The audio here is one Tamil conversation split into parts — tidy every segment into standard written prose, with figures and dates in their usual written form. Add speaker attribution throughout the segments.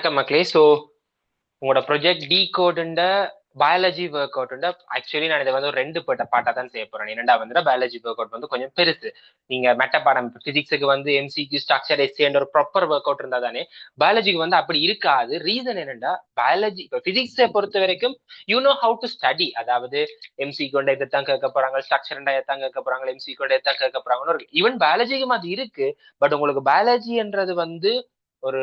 Speaker 1: வணக்கம் மக்களே. ஸோ உங்களோட ப்ரொஜெக்ட் டி கோடுண்ட பயாலஜி ஒர்க் அவுட் ஆக்சுவலி நான் இதை வந்து ஒரு ரெண்டு பாட்டா தான் செய்ய போறேன். என்னடா வந்து பயாலஜி ஒர்க் அவுட் வந்து கொஞ்சம் பெருசு. நீங்க மெட்ட பாடம் பிசிக்ஸுக்கு வந்து எம்சிக்யூ ஸ்ட்ரக்சர் எஸ்ஏன்ற ஒரு ப்ராப்பர் ஒர்க் அவுட் இருந்தா தானே, பயாலஜிக்கு வந்து அப்படி இருக்காது. ரீசன் என்னன்னா, பயாலஜி இப்போ பிசிக்ஸை பொறுத்த வரைக்கும் you know how to study. அதாவது எம்சி கொண்ட இதைத்தான் கேட்க போறாங்க, ஸ்ட்ரக்சர் எத்தான் கேட்க போறாங்க, எம்சி கொண்ட எத்தான் கேட்க போறாங்கன்னு ஈவன் பயாலஜிக்கும் அது இருக்கு. பட் உங்களுக்கு பயாலஜின்றது வந்து ஒரு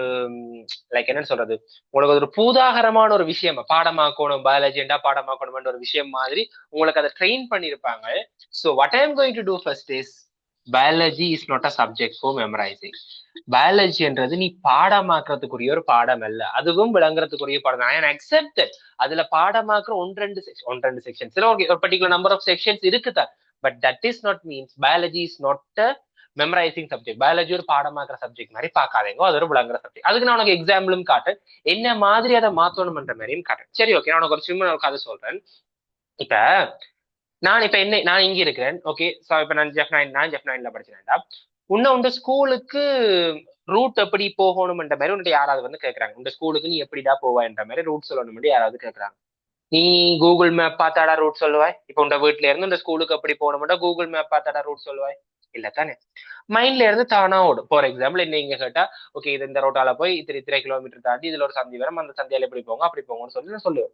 Speaker 1: லைக் என்னன்னு சொல்றது, உங்களுக்கு ஒரு பூதாகரமான ஒரு விஷயம் பாடமாக்கணும், பயாலஜிண்டா பாடமாக்கணும் ஒரு விஷயம் மாதிரி உங்களுக்கு அதை ட்ரெயின் பண்ணிருப்பாங்க. So what I am going to do first is, biology is not a subject for memorising. பயாலஜின்றது நீ பாடமாக்குறதுக்குரிய ஒரு பாடம் அல்ல, அதுவும் விளங்குறதுக்குரிய பாடம். ஐ அக்செப்ட் அதுல பாடமாக்குற ஒன்று ரெண்டு செக்ஷன் சில ஒரு பர்டிகுலர் நம்பர் ஆஃப் செக்ஷன்ஸ் இருக்குதான். But that is not means biology is not a memorising subject. Biology ஒரு பாடமாக்குற சப்ஜெக்ட் மாதிரி பார்க்காதீங்க, அது ஒரு விளங்குற சப்ஜெக்ட். அதுக்கு நான் உனக்கு எக்ஸாம்பிளும் காட்டேன், என்ன மாதிரி அதை மாத்தணும்ன்ற மாதிரியும் காட்டேன். சரி, ஓகே, நான் உனக்கு ஒரு சின்ன கதை சொல்றேன். இப்ப நான் இங்க இருக்கிறேன். ஓகே, இப்ப நான் ஜெஃப்9ல படிச்சேன்டா. உன்ன ஸ்கூலுக்கு ரூட் எப்படி போகணும்ன்ற மாதிரி உன்கிட்ட யாராவது வந்து கேட்கறாங்க. உங்க ஸ்கூலுக்கு நீ எப்படிடா போவான்ற மாதிரி ரூட் சொல்லணும் யாராவது கேட்கறாங்க. நீ கூகுள் மேப் பார்த்தாடா ரூட் சொல்லுவாய்? இப்ப உங்க வீட்டுல இருந்து இந்த ஸ்கூலுக்கு எப்படி போகணும்னா கூகுள் மேப் பார்த்தாடா ரூட் சொல்லுவாய்? இல்ல தானே. மைண்ட்ல இருந்து தானா ஓடும். ஃபார் எக்ஸாம்பிள் என்ன இங்க கேட்டா, ஓகே இது இந்த ரோட்டால போய் இத்தனை கிலோமீட்டர் தாண்டி இதுல ஒரு சந்தி வரும், அந்த சந்தியால எப்படி போங்க அப்படி போங்கன்னு சொல்லி நான் சொல்லுவேன்.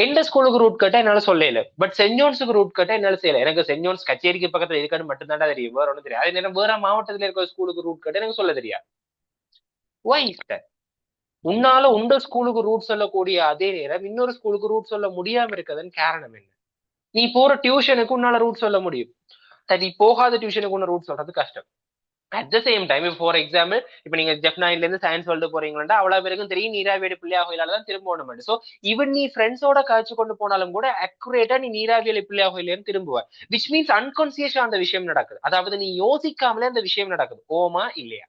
Speaker 1: எந்த ஸ்கூலுக்கு ரூட் கேட்டா என்னால சொல்லல. பட் சென்ட் ஜோன்ஸுக்கு ரூட் கேட்டா என்னால செய்யல. எனக்கு சென்ட் ஜோன்ஸ் கச்சேரிக்கு பக்கத்துல இருக்கான்னு மட்டும்தான் தெரியும், வேற ஒன்றும் தெரியாது. அதே நேரம் வேற மாவட்டத்துல இருக்கிற ஸ்கூலுக்கு ரூட் கேட்டா எனக்கு சொல்ல தெரியாது. Why is that? உன்னால உண்ட ஸ்கூலுக்கு ரூட் சொல்லக்கூடிய அதே நேரம் இன்னொரு ஸ்கூலுக்கு ரூட் சொல்ல முடியாம இருக்கிறதுன்னு காரணம் என்ன? நீ போற டியூஷனுக்கு உன்னால ரூட் சொல்ல முடியும், நீ போகாத டியூஷனுக்கு உன்ன ரூட் சொல்றது கஷ்டம். At the same time, for example இப்ப நீங்க ஜெஃப்9ல இருந்து சயின்ஸ் வேர்ல்டு போறீங்களா, அவ்வளவு பேருக்கும் தெரியும் நீராவியடி பிள்ளையா கோயிலாலதான் திரும்பணும். சோ ஈவன் நீ ஃப்ரெண்ட்ஸோட காய்ச்சி கொண்டு போனாலும் கூட அக்குரேட்டா நீ நீராவியல் பிள்ளையா கோயிலேருந்து திரும்புவ. விச் மீன்ஸ் அன்கான்சியஸா அந்த விஷயம் நடக்குது. அதாவது நீ யோசிக்காமலே அந்த விஷயம் நடக்குது. ஓமா இல்லையா?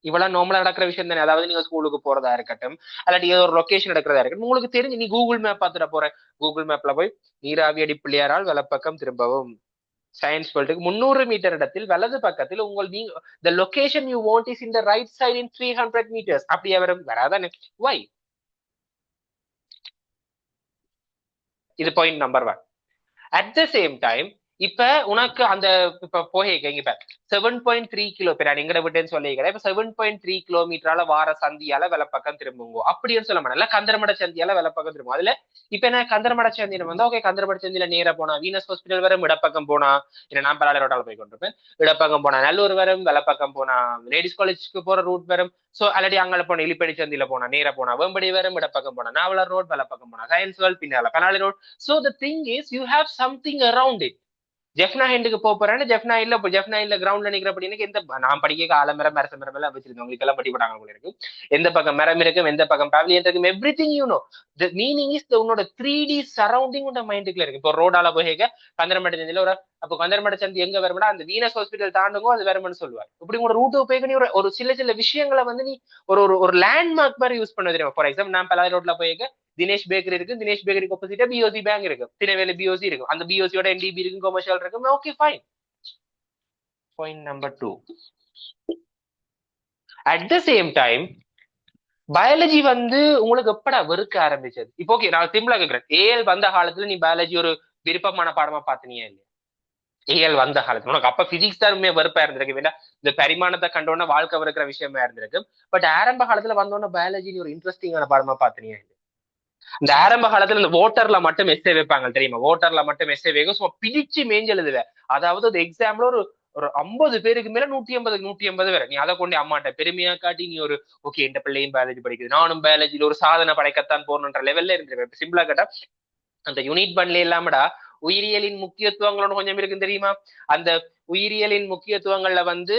Speaker 1: இவ்வளவு நார்மலா நடக்கிற விஷயம் தானே. அதாவது நீங்க ஸ்கூலுக்கு போறதா இருக்கட்டும், அல்லாட்டி ஏதோ ஒரு லொகேஷன் எடுக்கிறதா இருக்கட்டும், உங்களுக்கு தெரிஞ்சு நீ கூகுள் மேப் பார்த்துட போற. கூகுள் மேப்ல போய் நீராவியடி பிள்ளையாரால் வலப்பக்கம் திரும்பவும், சயின்ஸ் வேர்ல்டுக்கு 300 மீட்டர் இடத்தில் வலது பக்கத்தில் உங்கள் the location you want is in the right side in 300 meters. அப்படியே வராதானே? Why? இது point number 1. At the same time, இப்ப உனக்கு அந்த இப்ப போயிருக்கீங்க இப்ப 7.3 கிலோ நான் எங்கட விட்டேன்னு சொல்லிக்கிறேன். இப்ப 7.3 கிலோமீட்டரால வார சந்தியால வெள்ளப்பக்கம் திரும்புங்க அப்படின்னு சொல்ல மாட்டேன். கந்தரமட சந்தியால வெள்ளப்பக்கம் திரும்பும். அதுல இப்ப என்ன கந்தரமட சந்தியில வந்து ஓகே, கந்தரமட சந்தியில நேரா போனா வீனஸ் ஹாஸ்பிட்டல் வரும், இடப்பக்கம் போனா இல்ல நான் பலால ரோட்டால போய் கொண்டிருப்பேன், இடப்பக்கம் போனா நல்லூர் வரும், வெள்ளப்பக்கம் போனா லேடிஸ் காலேஜ்க்கு போற ரூட் வரும். சோ ஆல்ரெடி அங்கே போன இலிப்படி சந்தியில போனா நேரா போனா வேம்படி வரும், இடப்பக்கம் போனா நாவலர் ரோட், வெள்ளப்பக்கம் போனா சயின்ஸ் வேர்ல்ட், பின்னால பனாலி road. So the thing is you have something around it. ஜெஃப்9க்கு போறேன், ஜெஃப்9ல கிரவுண்ட்ல நிக்கிற அப்படின்னு எந்த நான் படிக்க ஆலமரம் மரச மரம் எல்லாம் வச்சிருக்கேன். உங்களுக்கு எல்லாம் பட்டி போட்டாங்க இருக்கு. எந்த பக்கம் மரம் இருக்கும், எந்த பக்கம் பவிலியன் இருக்கும், every thing you know. The meaning is உன்னோட 3D சரௌண்டிங் உங்க மைண்டுக்குள்ள இருக்கு. இப்போ ரோடால போய் கந்தரமட்ட சந்தியில ஒரு அப்போ கந்தரமட்ட சந்தி எங்க வரும்னா அந்த வீனஸ் ஹாஸ்பிட்டல் தாண்டுங்கோ அது வரும்னு சொல்லுவார். இப்படி உங்களோட ரூட்டு போய் நீ ஒரு சில சில விஷயங்களை வந்து நீ ஒரு ஒரு லேண்ட்மார்க் மாதிரி யூஸ் பண்ண தெரியும். ஃபார் எக்ஸாம்பிள் நான் பலாரி ரோட்ல போய் தினேஷ் பேக்கரி இருக்கு, தினேஷ் பேக்கரிக்கு ஆப்போசிட்டா பிஓசி பேங்க் இருக்கு, திருநெல்வேலி பிஓசி இருக்கு, அந்த பிஓசியோட என்டிபி இருக்கு, கமர்ஷியல் இருக்கு. Okay fine. Point number 2. At the same time, biology வந்து உங்களுக்கு எப்படா வெறுக்க ஆரம்பிச்சது? இப்போ ஓகே, நான் சிம்பிளா கேட்கிறேன், ஏஎல் வந்த காலத்துல நீ பயாலஜி ஒரு விருப்பமான பாடமா பாத்தினியா இல்லையா? ஏஎல் வந்த காலத்துல உனக்கு அப்ப பிசிக்ஸ் தான் வெறுப்பா இருந்திருக்கு, வேண்டாம் இந்த பரிமாணத்தை கண்டோன்னா வாழ்க்கை வெறுக்கிற விஷயமா இருந்திருக்கு. பட் ஆரம்ப காலத்துல வந்தோன்னா பயாலஜி ஒரு இன்ட்ரெஸ்டிங்கான பாடமா பாத்தினியா இல்லையா? இந்த ஆரம்ப காலத்துல இந்த ஓட்டர்ல மட்டும் எஸ்ஏ வைப்பாங்க தெரியுமா? ஓட்டர்ல மட்டும் எஸ்ஏ வைக்கும், பிடிச்சு மேஞ்சு எழுதுவேன். அதாவது ஒரு எக்ஸாம்ல ஒரு ஒரு 50 பேருக்கு மேல 150 வேற. நீ அதை கொண்டு அம்மாட்ட பெருமையா காட்டி நீ ஒரு ஓகே இந்த பிள்ளையும் பயாலஜி படிக்குது, நானும் பயாலஜியில ஒரு சாதனை படைக்கத்தான் போறன்ற லெவல்ல இருந்துருவேன். சிம்பிளா கேட்டா அந்த யூனிட் பண்ணல இல்லாமடா உயிரியலின் முக்கியத்துவங்களோட கொஞ்சம் இருக்கு தெரியுமா? அந்த உயிரியலின் முக்கியத்துவங்கள்ல வந்து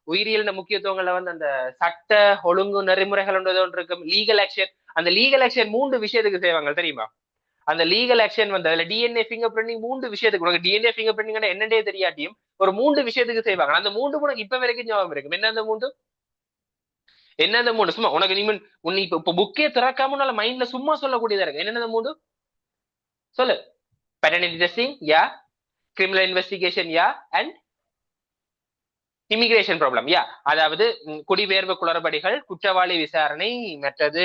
Speaker 1: உயிரியலின் முக்கியத்துவங்கள்ல வந்து அந்த சட்ட ஒழுங்கு நெறிமுறைகள் ஒன்று இருக்கும், லீகல் ஆக்ஷன். அந்த லீகல் ஆக்ஷன் 3 விஷயத்துக்கு செய்வாங்க தெரியுமா? அந்த லீகல் ஆக்ஷன் வந்து அதுல டிஎன்ஏ ஃபிங்கர் பிரிண்டிங் 3 விஷயத்துக்கு. உனக்கு டிஎன்ஏ ஃபிங்கர் பிரிண்டிங் என்னன்னே தெரியாட்டியும் ஒரு 3 விஷயத்துக்கு செய்வாங்க. அந்த 3 உனக்கு இப்ப வரைக்கும் ஞாபகம் இருக்கும். என்ன அந்த 3? என்ன அந்த 3? சும்மா உனக்கு நீ உன்னை இப்ப புக்கே திறக்காம உன்னால மைண்ட்ல சும்மா சொல்லக்கூடியதா இருக்கு. என்ன 3? சொல்லு. Pattern testing, yeah. Criminal investigation, yeah. And immigration problem யா, அதாவது குடிபெயர்வு குளறுபடிகள், குற்றவாளி விசாரணை, மற்றது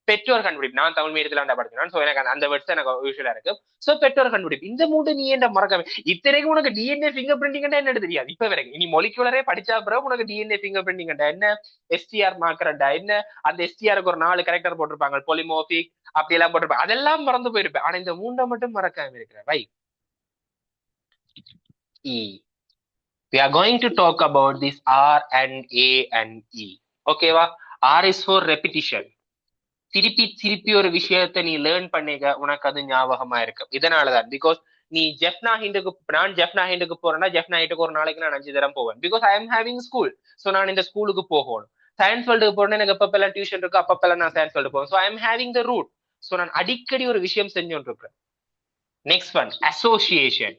Speaker 1: பெற்றோர் கண்டுபிடிப்பு. நான் தமிழ் மீடியத்துல படிச்சேன், சோ எனக்கு அந்த வேர்ட்ஸ் எனக்கு யூஸ்வலா இருக்கு. சோ பெற்றோர் கண்டுபிடிப்பு, இந்த மூணு நீ என்ன மறக்காம இத்தனைக்கும் உனக்கு டிஎன்ஏ ஃபிங்கர் பிரிண்டிங் என்னன்னு தெரியாது இப்ப வரைக்கும். இனி மொலிகுலரே படிச்சா பிறகு உனக்கு டிஎன்ஏ ஃபிங்கர் பிரிண்டிங் என்ன, எஸ்டிஆர் மார்க்கர்டா என்ன, அந்த எஸ்டிஆருக்கு ஒரு 4 கேரக்டர் போட்டிருப்பாங்க, பொலிமோபிக் அப்படி எல்லாம் போட்டிருப்பாங்க, அதெல்லாம் மறந்து போயிருப்பேன். ஆனா இந்த மூண்டை மட்டும் மறக்காம இருக்கிறேன். வை E. We are going to talk about this R and A and E. ஓகேவா? R is for repetition. திருப்பி திருப்பி ஒரு விஷயத்த நீ லேர்ன் பண்ணிக்க, உனக்கு அது ஞாபகமா இருக்கு. இதனாலதான் பிகாஸ் நீ ஜெஃப்னா ஹிண்டுக்கு, நான் ஜெஃப்னா ஹிண்டுக்கு போறேன்னா ஜெஃப்னா ஹிண்டுக்கு ஒரு நாளைக்கு நான் 5 தரம் போவேன். Because I am having school. So நான் இந்த ஸ்கூலுக்கு போகணும். சயின்ஸ் வேர்ல்டுக்கு போறேன்னா எனக்கு எப்பப்பெல்லாம் டியூஷன் இருக்கு அப்பப்பெல்லாம் நான் சயின்ஸ் வேர்ல்டு போவேன். So I am having the route. ஸோ நான் அடிக்கடி ஒரு விஷயம் செஞ்சோன்னு இருக்கிறேன். Next one association.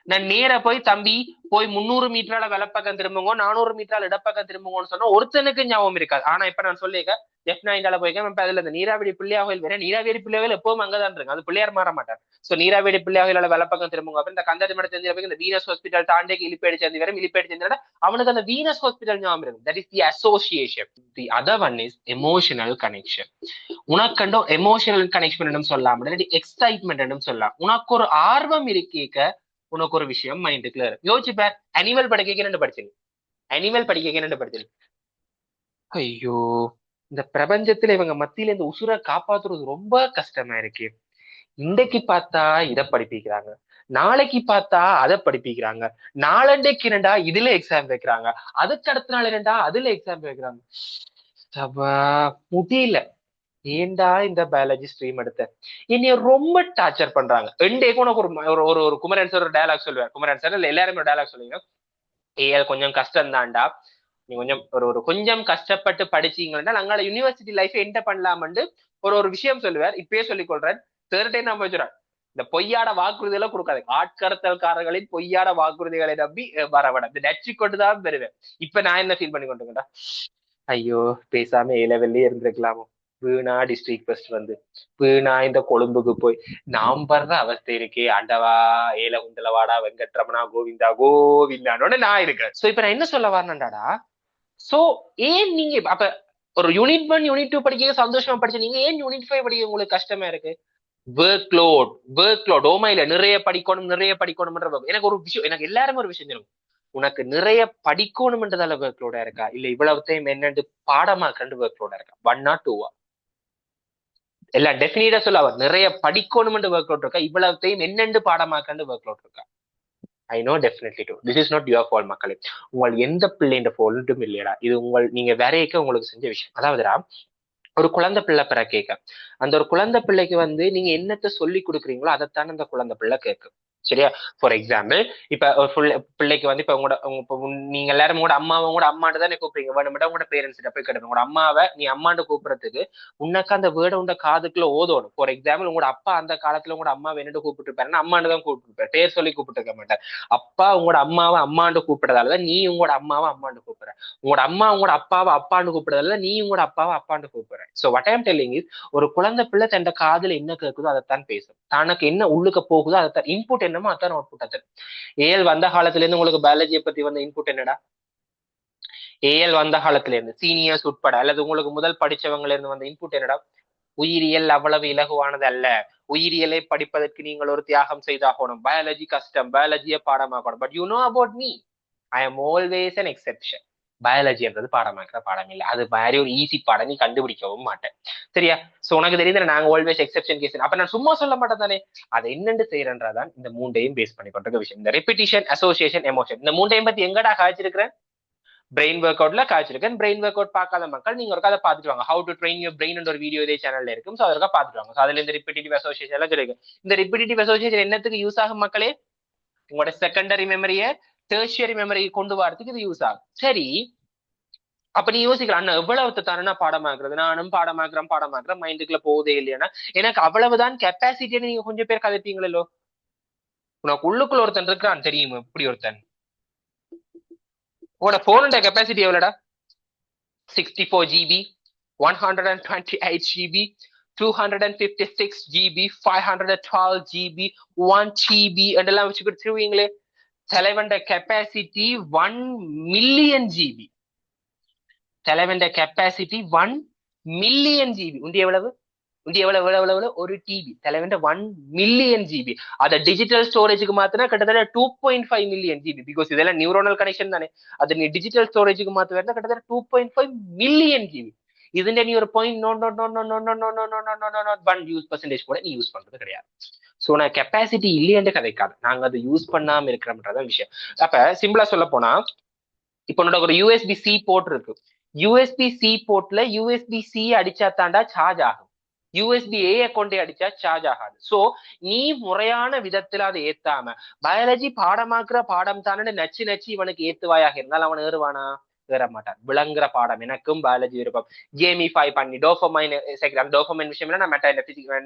Speaker 1: நான் நேர போய் தம்பி போய் 300 மீட்டரால வலப்பக்கம் திரும்புங்க, 400 மீட்டரால் இடப்பக்கம் திரும்புங்கன்னு சொன்னா ஒருத்தனுக்கு ஞாபகம் இருக்காது. ஆனா இப்ப நான் சொல்லிக்க F9 போய்க்க அதுல இந்த நீராவடி பிள்ளையாக வேற, நீராவேடி பிள்ளைகள் எப்பவும் அங்கதான் இருக்கு, அது பிள்ளையார் மாற மாட்டார். சோ நீராவேடி பிள்ளையாக வலப்பக்கம் திரும்புங்க. அப்புறம் இந்த கந்தடி மட செஞ்சு இந்த வீனஸ் ஹாஸ்பிட்டல் தாண்டி இலிப்பேடி சேர்ந்து வேற, இலிப்பேடி சேர்ந்த அவனுக்கு அந்த வீனஸ் ஹாஸ்பிட்டல் ஞாபகம் இருக்கு. That is the association. The other one is emotional connection. உனக்கண்டோ எமோஷனல் கனெக்ஷன் சொல்லாம எக்ஸைட்மெண்ட் சொல்லலாம். உனக்கு ஒரு ஆர்வம் இருக்கேக்க உனக்கு ஒரு விஷயம் மைண்டுக்குள்ள இருக்கு. யோசிச்சுப்பார், அனிமல் படிக்க படிச்சீங்க, அனிமல் படிக்க படிச்சீங்க. ஐயோ, இந்த பிரபஞ்சத்துல இவங்க மத்தியில இந்த உசுரை காப்பாத்துறது ரொம்ப கஷ்டமா இருக்கு. இன்றைக்கு பார்த்தா இதை படிப்பிக்கிறாங்க, நாளைக்கு பார்த்தா அதை படிப்பிக்கிறாங்க, நாளண்டைக்கு 2 இதுல எக்ஸாம் வைக்கிறாங்க, அதுக்கு அடுத்த நாள் 2 அதுல எக்ஸாம் வைக்கிறாங்க. முடியல. ஏண்டா இந்த பயாலஜி ஸ்ட்ரீம் எடுத்த என்னைய ரொம்ப டார்ச்சர் பண்றாங்க. உனக்கு ஒரு குமரன் சார் ஒரு டயலாக் சொல்லுவார். குமரன் சார் இல்ல எல்லாருமே ஒரு டயலாக் சொல்லுவீங்க, அது கொஞ்சம் கஷ்டம் தான்டா, நீ கொஞ்சம் கொஞ்சம் கஷ்டப்பட்டு படிச்சீங்கன்னா நாங்கள யூனிவர்சிட்டி லைஃப் என்ட பண்ணலாம்னு ஒரு விஷயம் சொல்லுவார். இப்பயே சொல்லிக் கொள்றேன், தேர்ட் டைம் நான் வச்சுறேன். இந்த பொய்யாட வாக்குறுதி எல்லாம் கொடுக்காது. ஆட்கடத்தல்காரர்களின் பொய்யாட வாக்குறுதிகளை நம்பி வரவிட இந்த நச்சு கொண்டுதான் பெறுவேன். இப்ப நான் என்ன ஃபீல் பண்ணி கொண்டிருக்கேன்டா, ஐயோ பேசாம ஏ லெவல்லே இருந்திருக்கலாமோ, வீணா டிஸ்ட்ரிக்ட் ஃபர்ஸ்ட் வந்து வீணா இந்த கொழும்புக்கு போய் நாம் படுற அவஸ்தை இருக்கே, ஆண்டவா ஏல குண்டலவாடா வெங்கட்ரமணா கோவிந்தா கோவிந்தானோட நான் இருக்கேன். சோ இப்ப நான் என்ன சொல்ல வரேன்டாடா, சோ ஏன் நீங்க அப்ப ஒரு யூனிட் 1 யூனிட் 2 படிக்க சந்தோஷமா படிச்சு நீங்க ஏன் யூனிட் 5 படிக்க உங்களுக்கு கஷ்டமா இருக்கு? ஒர்க் லோட் ஓமையில நிறைய படிக்கணும்ன்ற எனக்கு ஒரு விஷயம், எனக்கு எல்லாருமே ஒரு விஷயம் தெரியும், உனக்கு நிறைய படிக்கணும்ன்றதால ஒர்க் லோடா இருக்கா, இல்ல இவ்வளவுத்தையும் என்னண்டு பாடமா கண்டு ஒர்க் லோடா இருக்கா? 1 or 2 எல்லாம் டெஃபினிட்டா சொல்ல, அவர் நிறைய படிக்கணும்னு ஒர்க் அவுட் இருக்கா, இவ்வளவுத்தையும் என்னென்று பாடமாக்கண்டு ஒர்க் அவுட் இருக்கா? I know definitely do. This is not your fault மக்களே, உங்கள் எந்த பிள்ளைன்ற ஃபால்ட்டும் இல்லையடா, இது நீங்க வரையக்க உங்களுக்கு செஞ்ச விஷயம். அதாவதுடா, ஒரு குழந்தை பிள்ளை பிற கேட்க, அந்த ஒரு குழந்தை பிள்ளைக்கு நீங்க என்னத்தை சொல்லி கொடுக்குறீங்களோ அதைத்தானே அந்த குழந்தை பிள்ளை கேட்கும். சரியா? ஃபார் எக்ஸாம்பிள், இப்ப பிள்ளைக்கு இப்ப நீங்க எல்லாரும் உங்களோட அம்மாவும் கூட அம்மாட்டு தானே கூப்பிடுறீங்க, வேணும்ட்டா உங்களோட பேரண்ட்ஸ் போய் கேட்டு உங்களோட அம்மாவை நீ அம்மாண்டு கூப்பிடுறதுக்கு உனக்கு அந்த வேர்டை உண்ட காதுக்குள்ள ஓதணும். ஃபார் எக்ஸாம்பிள், உங்களோட அப்பா அந்த காலத்துல உங்களோட அம்மா வேணுட்டு கூப்பிட்டு இருப்பாருன்னா அம்மாண்டு தான் கூப்பிட்டு, பேர் சொல்லி கூப்பிட்டு இருக்க மாட்டார். அப்பா உங்களோட அம்மாவை அம்மாண்டு கூப்பிடுறதாலதான் நீ உங்களோட அம்மாவை அம்மாண்டு கூப்பிடுற, உங்களோட அம்மா உங்களோட அப்பாவை அப்பாண்டு கூப்பிடுறதால நீ உங்களோட அப்பாவை அப்பாண்டு கூப்பிடுற. So what I am telling is, ஒரு குழந்தை பிள்ளை தன் காதுல என்ன கேட்குதோ அதைத்தான் பேசும், தனக்கு என்ன உள்ளுக்க போகுதோ அதைத்தான் இன்புட் என்னமோ அதான் அவுட்புட். அது ஏஎல் வந்த காலத்துல இருந்து உங்களுக்கு பயாலஜியை பத்தி வந்த இன்புட் என்னடா? ஏஎல் வந்த காலத்துல இருந்து சீனியர்ஸ் உட்பட அல்லது உங்களுக்கு முதல் படிச்சவங்கல இருந்து வந்த இன்புட் என்னடா? உயிரியல் அவ்வளவு இலகுவானது அல்ல, உயிரியலை படிப்பதற்கு நீங்கள் ஒரு தியாகம் செய்தாகணும், பயாலஜி கஷ்டம், பயாலஜியை பாடமாக்கணும். But you know about me, I am always an exception. பயாலஜின்றது பாடமாக்குற பாடம் இல்லை, அது மாதிரி ஒரு ஈஸி பாடம் நீ கண்டுபிடிக்கவும் மாட்டேன். சரியா? சோ உனக்கு தெரியுது நாங்க ஆல்வேஸ் எக்ஸெப்ஷன் கேஸ். அப்ப நான் சும்மா சொல்ல மாட்டேன் தானே, அதை என்னென்று செய்யறன்றதான் இந்த மூண்டையும் பேஸ் பண்ணி கொண்டிருக்க விஷயம். இந்த ரெப்பிட்டிஷன், அசோசியேஷன், எமோஷன், இந்த மூண்டையும் பத்தி எங்கடா காய்ச்சிருக்கிறேன்? பிரெயின் ஒர்க் அவுட்ல காய்ச்சிருக்கேன். பிரெயின் ஒர்க் அவுட் பார்க்காத மக்கள் நீங்க ஒரு கதை பார்த்துட்டு வாங்க, how to train your brain ஒரு வீடியோ இதே சேனல்ல இருக்கும். ஸோ அதற்காக பார்த்துட்டு வாங்க. அதுல இந்த ரிப்பிட்டிவ் அசோசியேஷன் எல்லாம் சொல்லிருக்கு. இந்த ரிப்பிட்டிவ் அசோசியேஷன் என்னத்துக்கு யூஸ் ஆகும் மக்களே? உங்களோட செகண்டரி மெமரியை டெர்ஷியரி மெமரியை கொண்டு வரதுக்கு இது யூஸ் ஆகும். சரி, அப்ப நீ யோசிக்கலாம், அண்ணா எவ்வளவு தானே பாடமாக்குறது, நானும் பாடமாக்குறேன் மைண்டுக்குள்ள போதே இல்லையா, எனக்கு அவ்வளவுதான் கெப்பாசிட்டின்னு நீங்க கொஞ்சம் பேர் கதைப்பீங்களோ. உனக்கு உள்ளுக்குள்ள ஒருத்தன் இருக்கிறான் தெரியுமா, இப்படி ஒருத்தன். உங்களோட போனோட capacity எவ்வளோடா? 64 GB, 128 GB, 256 GB, 512 GB, 1 GB என்றெல்லாம் வச்சுக்கிட்டு திருவீங்களே. தலைவண்ட கெப்பாசிட்டி 1 மில்லியன் ஜிபி. தலைவண்ட கெப்பாசிட்டி 1 மில்லியன் ஜிபி. உண்டி எவ்வளவு? உண்டி எவ்வளவு எவ்வளவு எவ்வளவு? ஒரு டிபி. தலைவண்ட 1 மில்லியன் ஜிபி. அத டிஜிட்டல் ஸ்டோரேஜுக்கு மாத்தினா கிட்டத்தட்ட 2.5 மில்லியன் ஜிபி. பிகாஸ் இதெல்லாம் நியூரோனல் கனெக்ஷன் தானே. அது நீ டிஜிட்டல் ஸ்டோரேஜுக்கு மாத்த வேண்டாம் கிட்டத்தட்ட 2.5 மில்லியன் ஜிபி. இதுல நீ ஒரு point no no no no no no no no no no no no 1 use percentage கூட நீ யூஸ் பண்றது கிடையாது. சோ நான் கெப்பாசிட்டி இல்லையென்று கதைக்காது, நாங்க அதை யூஸ் பண்ணாம இருக்கிறோம்ன்றதான் விஷயம். அப்ப சிம்பிளா சொல்ல போனா, இப்ப உன்னோட ஒரு யூஎஸ்பி சி போர்ட் இருக்கு. யூஎஸ்பி சி போர்ட்ல யூஎஸ்பி சி அடிச்சா தாண்டா சார்ஜ் ஆகும். யூஎஸ்பி ஏ கொண்டே அடிச்சா சார்ஜ் ஆகாது. சோ நீ முறையான விதத்துல அதை ஏத்தாம பயாலஜி பாடமாக்குற பாடம் தானே நச்சு நச்சு இவனுக்கு ஏத்துவாயாக இருந்தால் அவன் ஏறுவானா? ஏற மாட்டான். விளங்குற பாடம் எனக்கும் பயாலஜி விருப்பம். கேமிஃபை பண்ணி டோபமைன் அந்த டோபமைன் விஷயம் நான்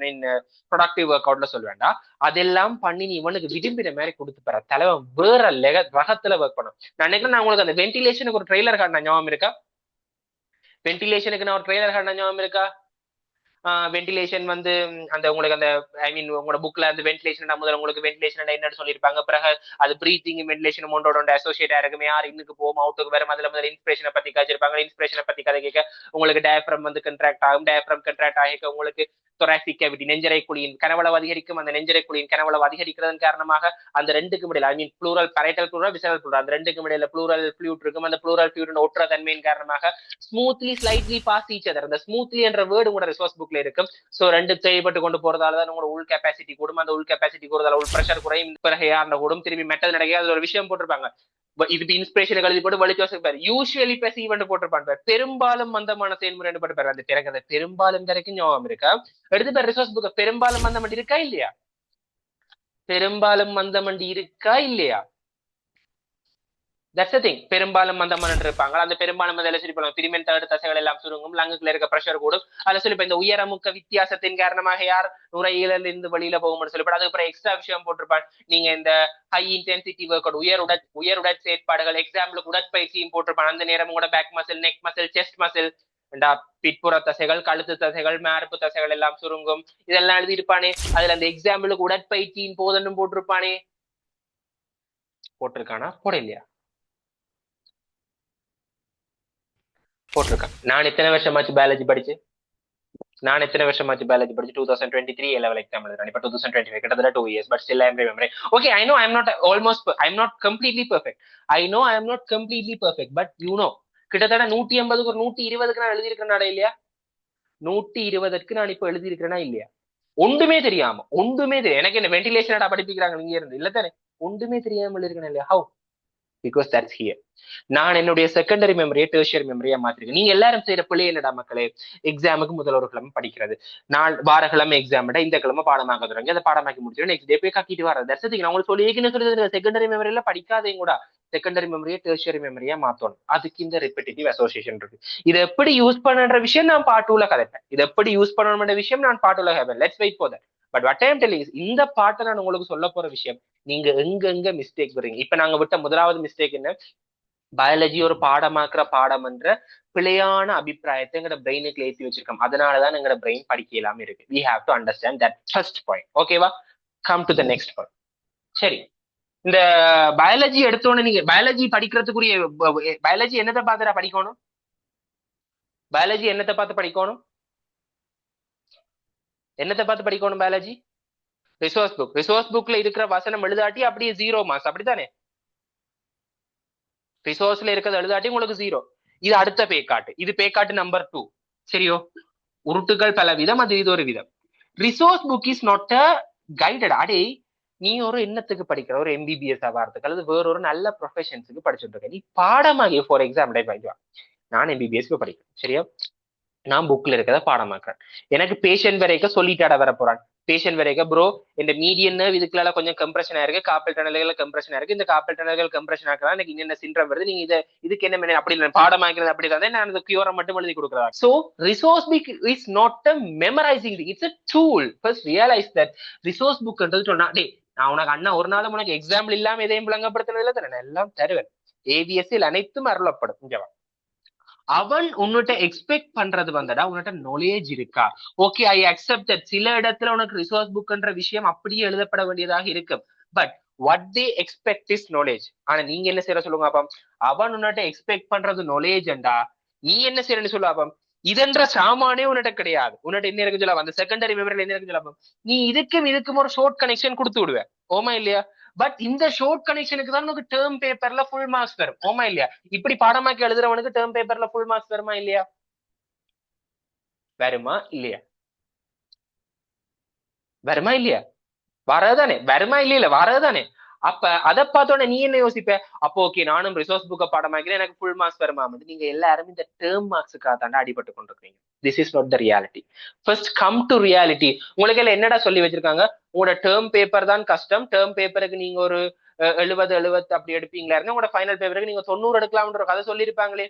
Speaker 1: ப்ரொடக்டிவ் ஒர்க் அவுட்ல சொல்லுவேன்டா. அதெல்லாம் பண்ணி நீ இவனுக்கு விரும்பின மாதிரி கொடுத்து பெற தலைவன் வேற ரகத்துல ஒர்க் பண்ணும். நான் நினைக்கிறேன் நான் உங்களுக்கு அந்த வென்டிலேஷனுக்கு ஒரு ட்ரெய்லர் காட்டின ஞாபகம் இருக்கா? வென்டிலேஷனுக்கு நான் ஒரு ட்ரெய்லர் காட்டின ஞாபகம் இருக்கா? வென்டிலேஷன் வந்து அந்த உங்களுக்கு அந்த ஐ மீன் உங்களோட புக்ல அந்த வென்டிலேஷன் முதல்ல உங்களுக்கு வென்டிலேஷன் என்னன்னு சொல்லியிருப்பாங்க. பிறகு அது பிரீத்திங் வென்டிலேஷன் ஒன்றோட அசோசியேட் ஆயிருக்கும். யார் இன்னுக்கு போகும் அவுட்டுக்கு வேற முதல்ல இன்ஸ்பிரேஷனை பத்தி காய்ச்சிருப்பாங்க. இன்ஸ்பிரேஷனை பத்தி கதை கேட்க உங்களுக்கு டயப்ரம் வந்து கண்ட்ராக்ட் ஆகும். டயப்ரம் கண்ட்ராக்ட் ஆகிக்க உங்களுக்கு தொராசிக் கேவிட்டி நெஞ்சரை குழியின் கனவளவு அதிகரிக்கும். அந்த நெஞ்சரை குழியின் கனவளவு அதிகரிக்கிறதன் காரணமாக அந்த ரெண்டுக்கும் இடையில I mean pleural parietal pleural visceral pleural அந்த ரெண்டுக்கும் இடையில ப்ளூரல் ஃப்ளூயிட் இருக்கும். அந்த ப்ளூரல் ஃப்ளூயிட் ஒற்ற தன்மையின் காரணமாக smoothly slightly pass each other. அந்த ஸ்மூத்லி என்ற வேர்டு உங்களோட ரிசோர்ஸ் புக்ல இருக்கும். சோ ரெண்டு தேவைப்பட்டு கொண்டு போறதால தான் உங்களோட உள் கெப்பாசிட்டி கூடும். அந்த உள் கெப்பாசிட்டி கூடுதல உள் பிரஷர் குறையும். பிறகு யாருந்த கூடும் திரும்பி மெட்டல் நடக்க அது ஒரு விஷயம் போட்டிருப்பாங்க. இது இன்ஸ்பிரேஷன் எழுதி போட்டு வலிச்சு யூஸ்வலி பெர்சீவ் போட்டிருப்பாங்க. பெரும்பாலும் மந்தமான செயல்முறை போட்டு அந்த திறக்கதை பெரும்பாலும் வரைக்கும் ஞாபகம் இருக்கா? எடுத்து பேர் ரிசோர்ஸ் புக் பெரும்பாலும் மந்தமண்டி இருக்கா இல்லையா? பெரும்பாலும் மந்தமண்டி இருக்கா இல்லையா? That's thing. பெரும்பாலும் மந்தமன் இருப்பாங்க. அந்த பெரும்பாலும் சொல்லி போலாம் பிரிமெண்ட் தகடு தசைகள் எல்லாம் சுருங்கும். லங்குக்குள்ள இருக்க பிரஷர் கூடும். அதை சொல்லி இந்த உயரமுக்க வித்தியாசத்தின் காரணமாக யார் நுரையீரல் இருந்து வெளியில போகும்னு சொல்லி அதுக்கப்புறம் எக்ஸ்ட்ரா விஷயம் போட்டிருப்பாங்க. நீங்க இந்த ஹை இன்டென்சிட்டி ஒர்க் அவுட் உயர் உடற்செயற்பாடுகள் எக்ஸாம்பிளுக்கு உடற்பயிற்சியும் போட்டிருப்பாங்க. அந்த நேரம் கூட back muscle neck muscle chest muscle பிற்புற தசைகள் கழுத்து தசைகள் மார்பு தசைகள் எல்லாம் சுருங்கும். இதெல்லாம் எழுதியிருப்பானே. அதுல அந்த எக்ஸாம்பிளுக்கு உடற்பயிற்சியின் போதன்னு போட்டிருப்பானே. போட்டிருக்கானா? போட இல்லையா? போட்டிருக்கேன். நான் எத்தனை வருஷமாச்சு பயாலஜி படிச்சு? நான் எத்தனை வருஷமாச்சு பயாலஜி படிச்சு? 2023 லெவல் எக்ஸாம் எழுதுறேன். இப்ப 2025 கிட்டத்தட்ட 2 years. But still I am remembering. Okay, I know I am not almost I am not completely perfect. I know I am not completely perfect. But you no கிட்டத்தட்ட 180க்கு ஒரு 120க்கு நான் எழுதியிருக்கிறேனா இல்லையா? 120க்கு நான் இப்ப எழுதியிருக்கிறேனா இல்லையா? ஒன்றுமே தெரியாம எனக்கு என்ன வென்டிலேஷன் படிப்பிக்கிறாங்க இங்க இருந்து இல்ல தானே? ஒன்றுமே தெரியாம எழுதியிருக்கேன் இல்லையா? ஹவு? Because that's here. நான் என்னுடைய செகண்டரி மெமரியை டெர்ஷியரி மெமரியா மாத்திருக்கேன். நீங்க எல்லாரும் செய்யற பிள்ளை என்னடா மக்களே? எக்ஸாமுக்கு முதல் ஒரு கிழமை படிக்கிறது, வாரக்கிழமை எக்ஸாம் இந்த கிழமை பாடமாக்க தொடங்கி அதை பாடமாக்கி முடிச்சு நெக்ஸ்ட் டே போய் கட்டிட்டு வர்றது. தட்ஸ் நான் உங்களுக்கு சொல்லி செகண்டரி மெமரியில படிக்காதேங்க கூட செகண்டரி மெமரியை டெர்ஷியரி மெமரியா மாத்தணும். அதுக்கு இந்த ரிப்பீட்டிவ் அசோசியேஷன் இருக்கு. இதை எப்படி யூஸ் பண்ணுற விஷயம் நான் பாட்டுல கதைப்பேன். இதை எப்படி யூஸ் பண்ணணும்ன்ற விஷயம் நான் பாட்டுல கதைப்பேன். Let's wait for that. But what I am telling is இந்த பாட்டை நான் உங்களுக்கு சொல்ல போற விஷயம் நீங்க எங்க மிஸ்டேக் வரீங்க. இப்ப நாங்க விட்ட முதலாவது மிஸ்டேக் என்ன? பயாலஜி ஒரு பாடமாக்குற பாடம் என்ற பிழையான அபிப்பிராயத்தை எங்கட பிரெயினுக்கு ஏற்றி வச்சிருக்கோம். அதனாலதான் எங்கட பிரெயின் படிக்க இல்லாம இருக்கு. we have to understand that first point. ஓகேவா? come to the next point. சரி, இந்த பயாலஜி எடுத்தோன்னு நீங்க பயாலஜி படிக்கிறதுக்குரிய பயாலஜி என்னத்தை பார்த்துடா படிக்கணும்? பயாலஜி என்னத்தை பார்த்து படிக்கணும்? என்னத்தை பார்த்து படிக்கணும் பயாலஜி? Resource book. ரிசோர்ஸ் புக்ல இருக்கிற வசனம் எழுதாட்டி அப்படியே 0 மார்க்ஸ். அப்படித்தானே? ரிசோர்ஸ்ல இருக்கிறது எழுதாட்டி உங்களுக்கு 0. இது அடுத்த பேக்காட்டு. இது பேக்காட்டு நம்பர் 2. சரியோ? உருட்டுகள் பல விதம், அது இது ஒரு விதம். Resource book is not a guided. அடே நீ ஒரு எண்ணத்துக்கு படிக்கிற ஒரு எம்பிபிஎஸ் ஆகிறதுக்கு அல்லது வேற ஒரு நல்ல ப்ரொஃபஷன்ஸுக்கு படிச்சுட்டு இருக்க. நீ பாடமாக ஃபார் எக்ஸாம்பிள் நான் எம்பிபிஎஸ்க்கு படிக்கிறேன். சரியா? நான் புக்ல இருக்கிறத பாடமாக்குறேன். எனக்கு பேஷண்ட் வரைக்கும் சொல்லிட்டாட வர போறான். பேஷண்ட் வரைக்கும் ப்ரோ இந்த மீடியன் இதுக்குள்ள கொஞ்சம் கம்ப்ரெஷன் ஆயிருக்கு, காப்பல் டனல்கள் கம்ப்ரெஷன் ஆயிருக்கு, இந்த காப்பல் டனல்கள் கம்ப்ரெஷன் ஆக்கலாம், எனக்கு இன்னென்ன சிண்ட்ரம் வருது, நீங்க இதுக்கு என்ன அப்படி பாடமாக்கிறது அப்படி தான் நான் அந்த கியூரை மட்டும் எழுதி கொடுக்குறேன். So resource book is not a memorising thing, it's a tool. First realise that resource புக்ன்றது சொன்னா டே நான் உனக்கு அண்ணா ஒரு நாள் உனக்கு எக்ஸாம்பிள் இல்லாம எதையும் விளங்கப்படுத்தினதுல தானே நான் எல்லாம் தருவேன். ஏவிஎஸ்சில் அனைத்தும் அருளப்படும். இங்கவா அவன் உன்னிட்ட எக்ஸ்பெக்ட் பண்றது வந்தடா உன்னிட்ட நாலேஜ் இருக்கா? Okay, I accept. சில இடத்துல உனக்கு ரிசோர்ஸ் புக்ன்ற விஷயம் அப்படியே எழுதப்பட வேண்டியதாக இருக்கும். But what they expect is knowledge. ஆனா நீங்க என்ன செய்யற சொல்லுங்க அப்ப, அவன் உன்னிட்ட எக்ஸ்பெக்ட் பண்றது knowledge-டா, நீ என்ன செய்யறன்னு சொல்லு அப்ப, இதென்ற சாமானே உன்னிட்ட கிடையாது. உன்னிட்ட என்ன இருக்கு சொல்ல, அந்த செகண்டரி மெமரியில என்ன இருக்கு சொல்ல, நீ இதுக்கும் ஒரு ஷார்ட் கனெக்ஷன் கொடுத்து விடுவ, ஓமா இல்லையா? பட் இந்த ஷார்ட் கனெக்ஷனுக்கு தான் உனக்கு டேர்ம் பேப்பர்ல ஃபுல் மார்க்ஸ் வரும், ஓமா இல்லையா? இப்படி பாடமாக்கி எழுதுறவனுக்கு டேர்ம் பேப்பர்ல ஃபுல் மார்க்ஸ் வருமா இல்லையா? வருமா இல்லையா? வருமா இல்லையா? வரதானே? வருமா இல்லையில? வரதானே? அப்ப அதை பார்த்தோட நீ என்ன யோசிப்ப, அப்போ ஓகே நானும் ரிசோர்ஸ் புக்கை பாடமாக்கிறேன், எனக்கு ஃபுல் மார்க்ஸ் வருமா? நீங்க எல்லாரும் இந்த டேர்ம் மார்க்ஸுக்காக தாண்டா அடிபட்டு கொண்டிருக்கீங்க. This is not the reality. First come to reality. உங்களுக்கு எல்லாம் என்னடா சொல்லி வச்சிருக்காங்க, உங்களோட டேர்ம் பேப்பர் தான் கஷ்டம், டேர்ம் பேப்பருக்கு நீங்க ஒரு 70 அப்படி எடுப்பீங்களா, உங்களோட ஃபைனல் பேப்பருக்கு நீங்க 90 எடுக்கலாம்ன்ற கதை சொல்லியிருப்பாங்களே.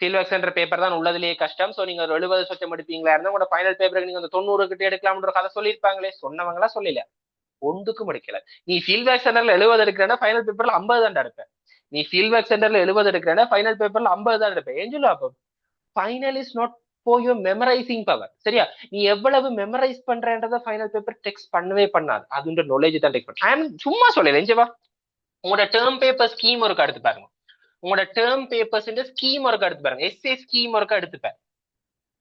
Speaker 1: ஃபீல்ட் என்ற பேப்பர் தான் உள்ளதுலேயே கஷ்டம், சோ நீங்க 70 சொச்சம் எடுப்பீங்களா இருந்தா உங்களோட ஃபைனல் பேப்பருக்கு நீங்க 90 கிட்ட எடுக்கலாம்ன்ற கதை சொல்லியிருப்பாங்களே. சொன்னவங்களா சொல்லல, ஒன்றுக்கும் முடிக்கல. நீ ஃபீல்ட் பேக் சென்டர்ல 70 எடுக்கிறேன்னா ஃபைனல் பேப்பர்ல 50 தான் எடுப்பேன். நீ ஃபீல்ட் பேக் சென்டர்ல 70 எடுக்கிறேன்னா ஃபைனல் பேப்பர்ல 50 தான் எடுப்பேன். ஏன் சொல்லு அப்போ, final is not for your memorising power. சரியா? நீ எவ்வளவு மெமரைஸ் பண்றன்றத ஃபைனல் பேப்பர் டெக்ஸ்ட் பண்ணவே பண்ணாது, அதுன்ற நாலேஜ் தான் டெக்ஸ்ட் பண்ண. சும்மா சொல்லல எஞ்சவா. உங்களோட டேர்ம் பேப்பர் ஸ்கீம் ஒர்க் எடுத்து பாருங்க. உங்களோட டேர்ம் பேப்பர்ஸ் ஸ்கீம் ஒர்க் எடுத்து பாருங்க. எஸ்ஏ ஸ்கீம் ஒர்க் எடுத்துப்பேன்.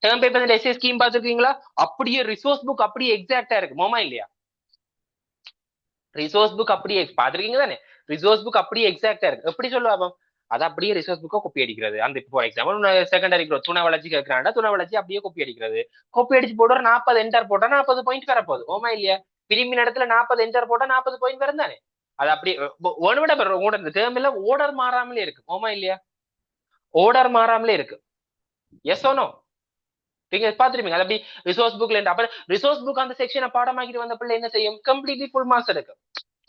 Speaker 1: டேர்ம் பேப்பர் எஸ்ஏ ஸ்கீம் பார்த்துருக்கீங்களா? அப்படியே ரிசோர்ஸ் புக் அப்படியே எக்ஸாக்டா இருக்கு, மோமா இல்லையா? ரிசோர்ஸ் புக் அப்படியே பாத்துருக்கீங்க தானே? ரிசோர்ஸ் புக் அப்படியே எக்ஸாக்டா இருக்கு. எப்படி சொல்லுவாங்க, அது அப்படியே ரிசோர்ஸ் புக்கை கொப்பி அடிக்கிறது. அந்த ஃபார் எக்ஸாம்பிள் செகண்டரி க்ரோத் துணை வளர்ச்சி கேட்கிறாண்டா, துணை வளர்ச்சி அப்படியே கொப்பி அடிக்கிறது. கொப்பி அடிச்சு போட்டு 40 என்டர் போட்டா 40 பாயிண்ட் வர போகுது, ஓமா இல்லையா? விரும்பின இடத்துல 40 என்டர் போட்டா 40 பாயிண்ட் வரும் தானே? அது அப்படியே ஒன்று விட ஓடர் டேர்ம் இல்ல, ஓர்டர் மாறாமலே இருக்கு, ஓமா இல்லையா? ஓர்டர் மாறாமலே இருக்கு. Yes or no? நீங்க பாத்துருப்பீங்க. அது அப்படி ரிசோர்ஸ் புக்ல அப்ப ரிசோர்ஸ் புக் அந்த செக்ஷனை பாடமாக்கிட்டு வந்த பிள்ளை என்ன செய்யும், கம்ப்ளீட்லி ஃபுல் மார்க்ஸ் எடுக்கு.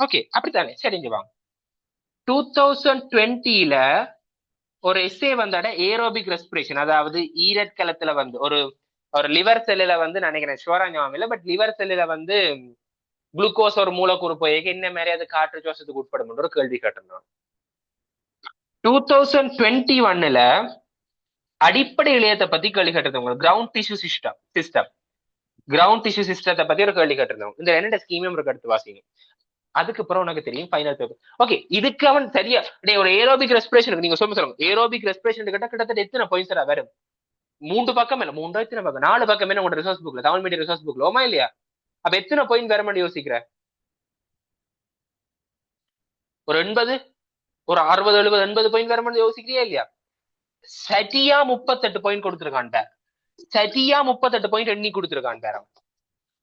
Speaker 1: ஓகே, அப்படித்தானே? சரிங்க வாங்க. 2020ல ஒரு எஸ்ஏ வந்தாட ஏரோபிக் ரெஸ்பிரேஷன், அதாவது ஈரட் களத்துல வந்து ஒரு ஒரு லிவர் செல்லுல வந்து நினைக்கிறேன், ஷுவரா ஞாபகம் இல்லை, பட் லிவர் செல்லுல வந்து குளுக்கோஸ் ஒரு மூலக்கூறு போய் என்ன மாதிரி அது காற்று சுவாசத்துக்கு உட்படும் ஒரு கேள்வி கேட்டிருந்தோம். 2021ல அடிப்படை இளையத்தை பத்தி கேள்வி கேட்டிருந்தவங்க, ground tissue system ground tissue சிஸ்டத்தை பத்தி ஒரு கேள்வி கேட்டிருந்தவங்க. இந்த ரெண்டு ஸ்கீமும் ஒரு எடுத்து வாசிங்க. அதுக்கப்புறம் உனக்கு தெரியும் ஃபைனல் பேப்பர். ஓகே, இதுக்கு அவன் சரியா ஒரு ஏரோபிக் ரெஸ்பிரேஷன் நீங்க சொல்லுங்க. ஏரோபிக் ரெஸ்பிரேஷன் கிட்டத்தட்ட எத்தனை பாயிண்ட்ஸ் வரும்? 3 பக்கம் இல்ல, 3 எத்தனை பக்கம், 4 பக்கம் என்ன உங்களோட ரிசோர்ஸ் புக்ல, தமிழ் மீடியம் ரிசோர்ஸ் புக்ல, ஓமா இல்லையா? அப்ப எத்தனை பாயிண்ட் வர மாதிரி யோசிக்கிற? ஒரு 80, ஒரு 60, 70, 80 பாயிண்ட் வர மாதிரி யோசிக்கிறியா இல்லையா? சரியா 38 பாயிண்ட் கொடுத்துருக்கான். சரியா 38 பாயிண்ட் எண்ணி கொடுத்துருக்கான் பேரம்.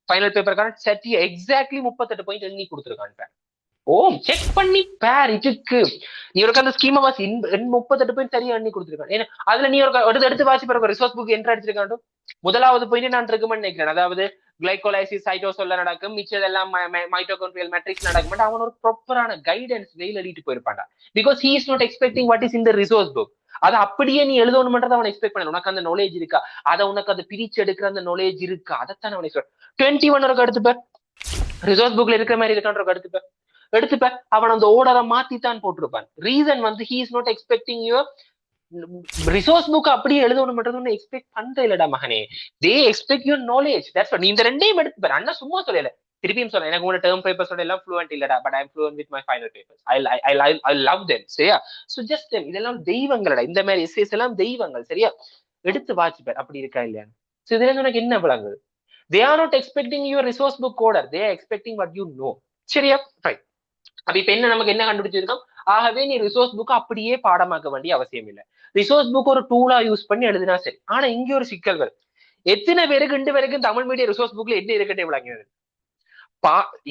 Speaker 1: ஃபைனல் பேப்பருக்கான சரியா எக்ஸாக்ட்லி 38 பாயிண்ட் எண்ணி கொடுத்துருக்கான் பேர். ஓ, செக் பண்ணி பேர் இதுக்கு நீ ஒரு அந்த ஸ்கீமை வாசி, 38 பாயிண்ட் சரியா எண்ணி கொடுத்துருக்கான். ஏன்னா அதுல நீ ஒரு எடுத்து வாசி பாருங்க, ரிசோர்ஸ் புக் என்ட்ரு அடிச்சிருக்காண்டோ. முதலாவது பாயிண்ட் நான் இருக்குமென்னு நினைக்கிறேன், அதாவது கிளைகோலைசிஸ் சைட்டோசோல்ல நடக்கும், மிச்சதெல்லாம் மைட்டோகாண்ட்ரியல் மேட்ரிக்ஸ் நடக்கும். அவன் ஒரு ப்ராப்பரான கைடன்ஸ் வெயில் எழுதிட்டு போயிருப்பான்டா. Because he is not expecting what is in the resource book. அதை அப்படியே நீ எழுதணும்ன்றதை அவன் எக்ஸ்பெக்ட் பண்ண. உனக்கு அந்த நாலேஜ் இருக்கா, அதை உனக்கு அதை பிரிச்சு எடுக்கிற அந்த நாலேஜ் இருக்கா, அதைத்தான் அவன் எக்ஸ்பெக்ட். 21 ஒரு எடுத்துப்ப, ரிசோர்ஸ் புக்ல இருக்கிற மாதிரி இருக்கான்ற எடுத்துப்ப அவன் அந்த ஓர்டரை மாத்தித்தான் போட்டிருப்பான். ரீசன் வந்து he is not expecting your resource book அப்படியே எழுதணும் எக்ஸ்பெக்ட் பண்ற இல்லடா மகனே. தே expect your knowledge. That's what. நீ இந்த ரெண்டையும் எடுத்துப்பாரு. அண்ணா சும்மா சொல்லல, திருப்பியும் சொல்றேன், எனக்கு உங்க டேர்ம் பேப்பர்ஸோட எல்லாம் ஃப்ளூவன்ட் இல்லடா, but I am fluent with my final papers. I love them. சரியா? So just them. இதெல்லாம் தெய்வங்களடா, இந்த மாதிரி எஸ்ஏஸ் எல்லாம் தெய்வங்கள். சரியா? எடுத்து வாட்சிப்பார் அப்படி இருக்கா இல்லையா? சோ இதுல இருந்து உனக்கு என்ன விளங்குது? They are not expecting your resource book order. They are expecting what you know. சரியா? ரைட். அப்ப இப்ப என்ன நமக்கு என்ன கண்டுபிடிச்சிருக்கோம்? ஆகவே நீ ரிசோர்ஸ் புக் அப்படியே பாடமாக்க வேண்டிய அவசியம் இல்லை. ரிசோர்ஸ் புக் ஒரு டூலா யூஸ் பண்ணி எழுதினா சரி. ஆனா இங்க ஒரு சிக்கல்கள். எத்தனை பேருக்கு இன்று வரைக்கும் தமிழ் மீடியம் ரிசோர்ஸ் புக்ல என்ன இருக்கட்டே விளங்கினது?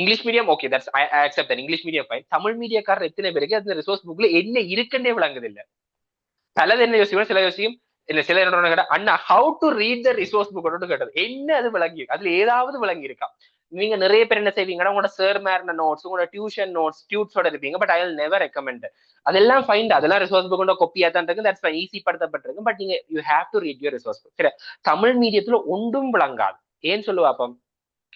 Speaker 1: English medium okay, that's I accept that. English medium fine. Tamil மீடியக்காரர் எத்தனை பேருக்கு அந்த ரிசோர்ஸ் புக்ல என்ன இருக்குன்னே விளங்குது இல்ல. பலது என்ன யோசிக்கும், சில யோசிக்கும் இல்ல, சில என்ன அண்ணா how to read the resource book கேட்டது என்ன, அது விளங்கி அதுல ஏதாவது விளங்கி இருக்கா? நீங்க நிறைய பேர் என்ன செய்வீங்கன்னா உங்களோட சார் மேர்ன நோட்ஸ், உங்களோட டியூஷன் நோட்ஸ் டியூட்ஸோட இருப்பீங்க. But I will never recommend. அதெல்லாம் ஃபைண்ட், அதெல்லாம் ரிசோர்ஸ் புக் கொப்பியா தான் இருக்கு. தட்ஸ் ஈஸி படுத்தப்பட்டிருக்கு. பட் நீங்க you have to read your resource book. சரி, தமிழ் மீடியத்துல ஒன்றும் விளங்காது. ஏன்னு சொல்லுவாப்ப,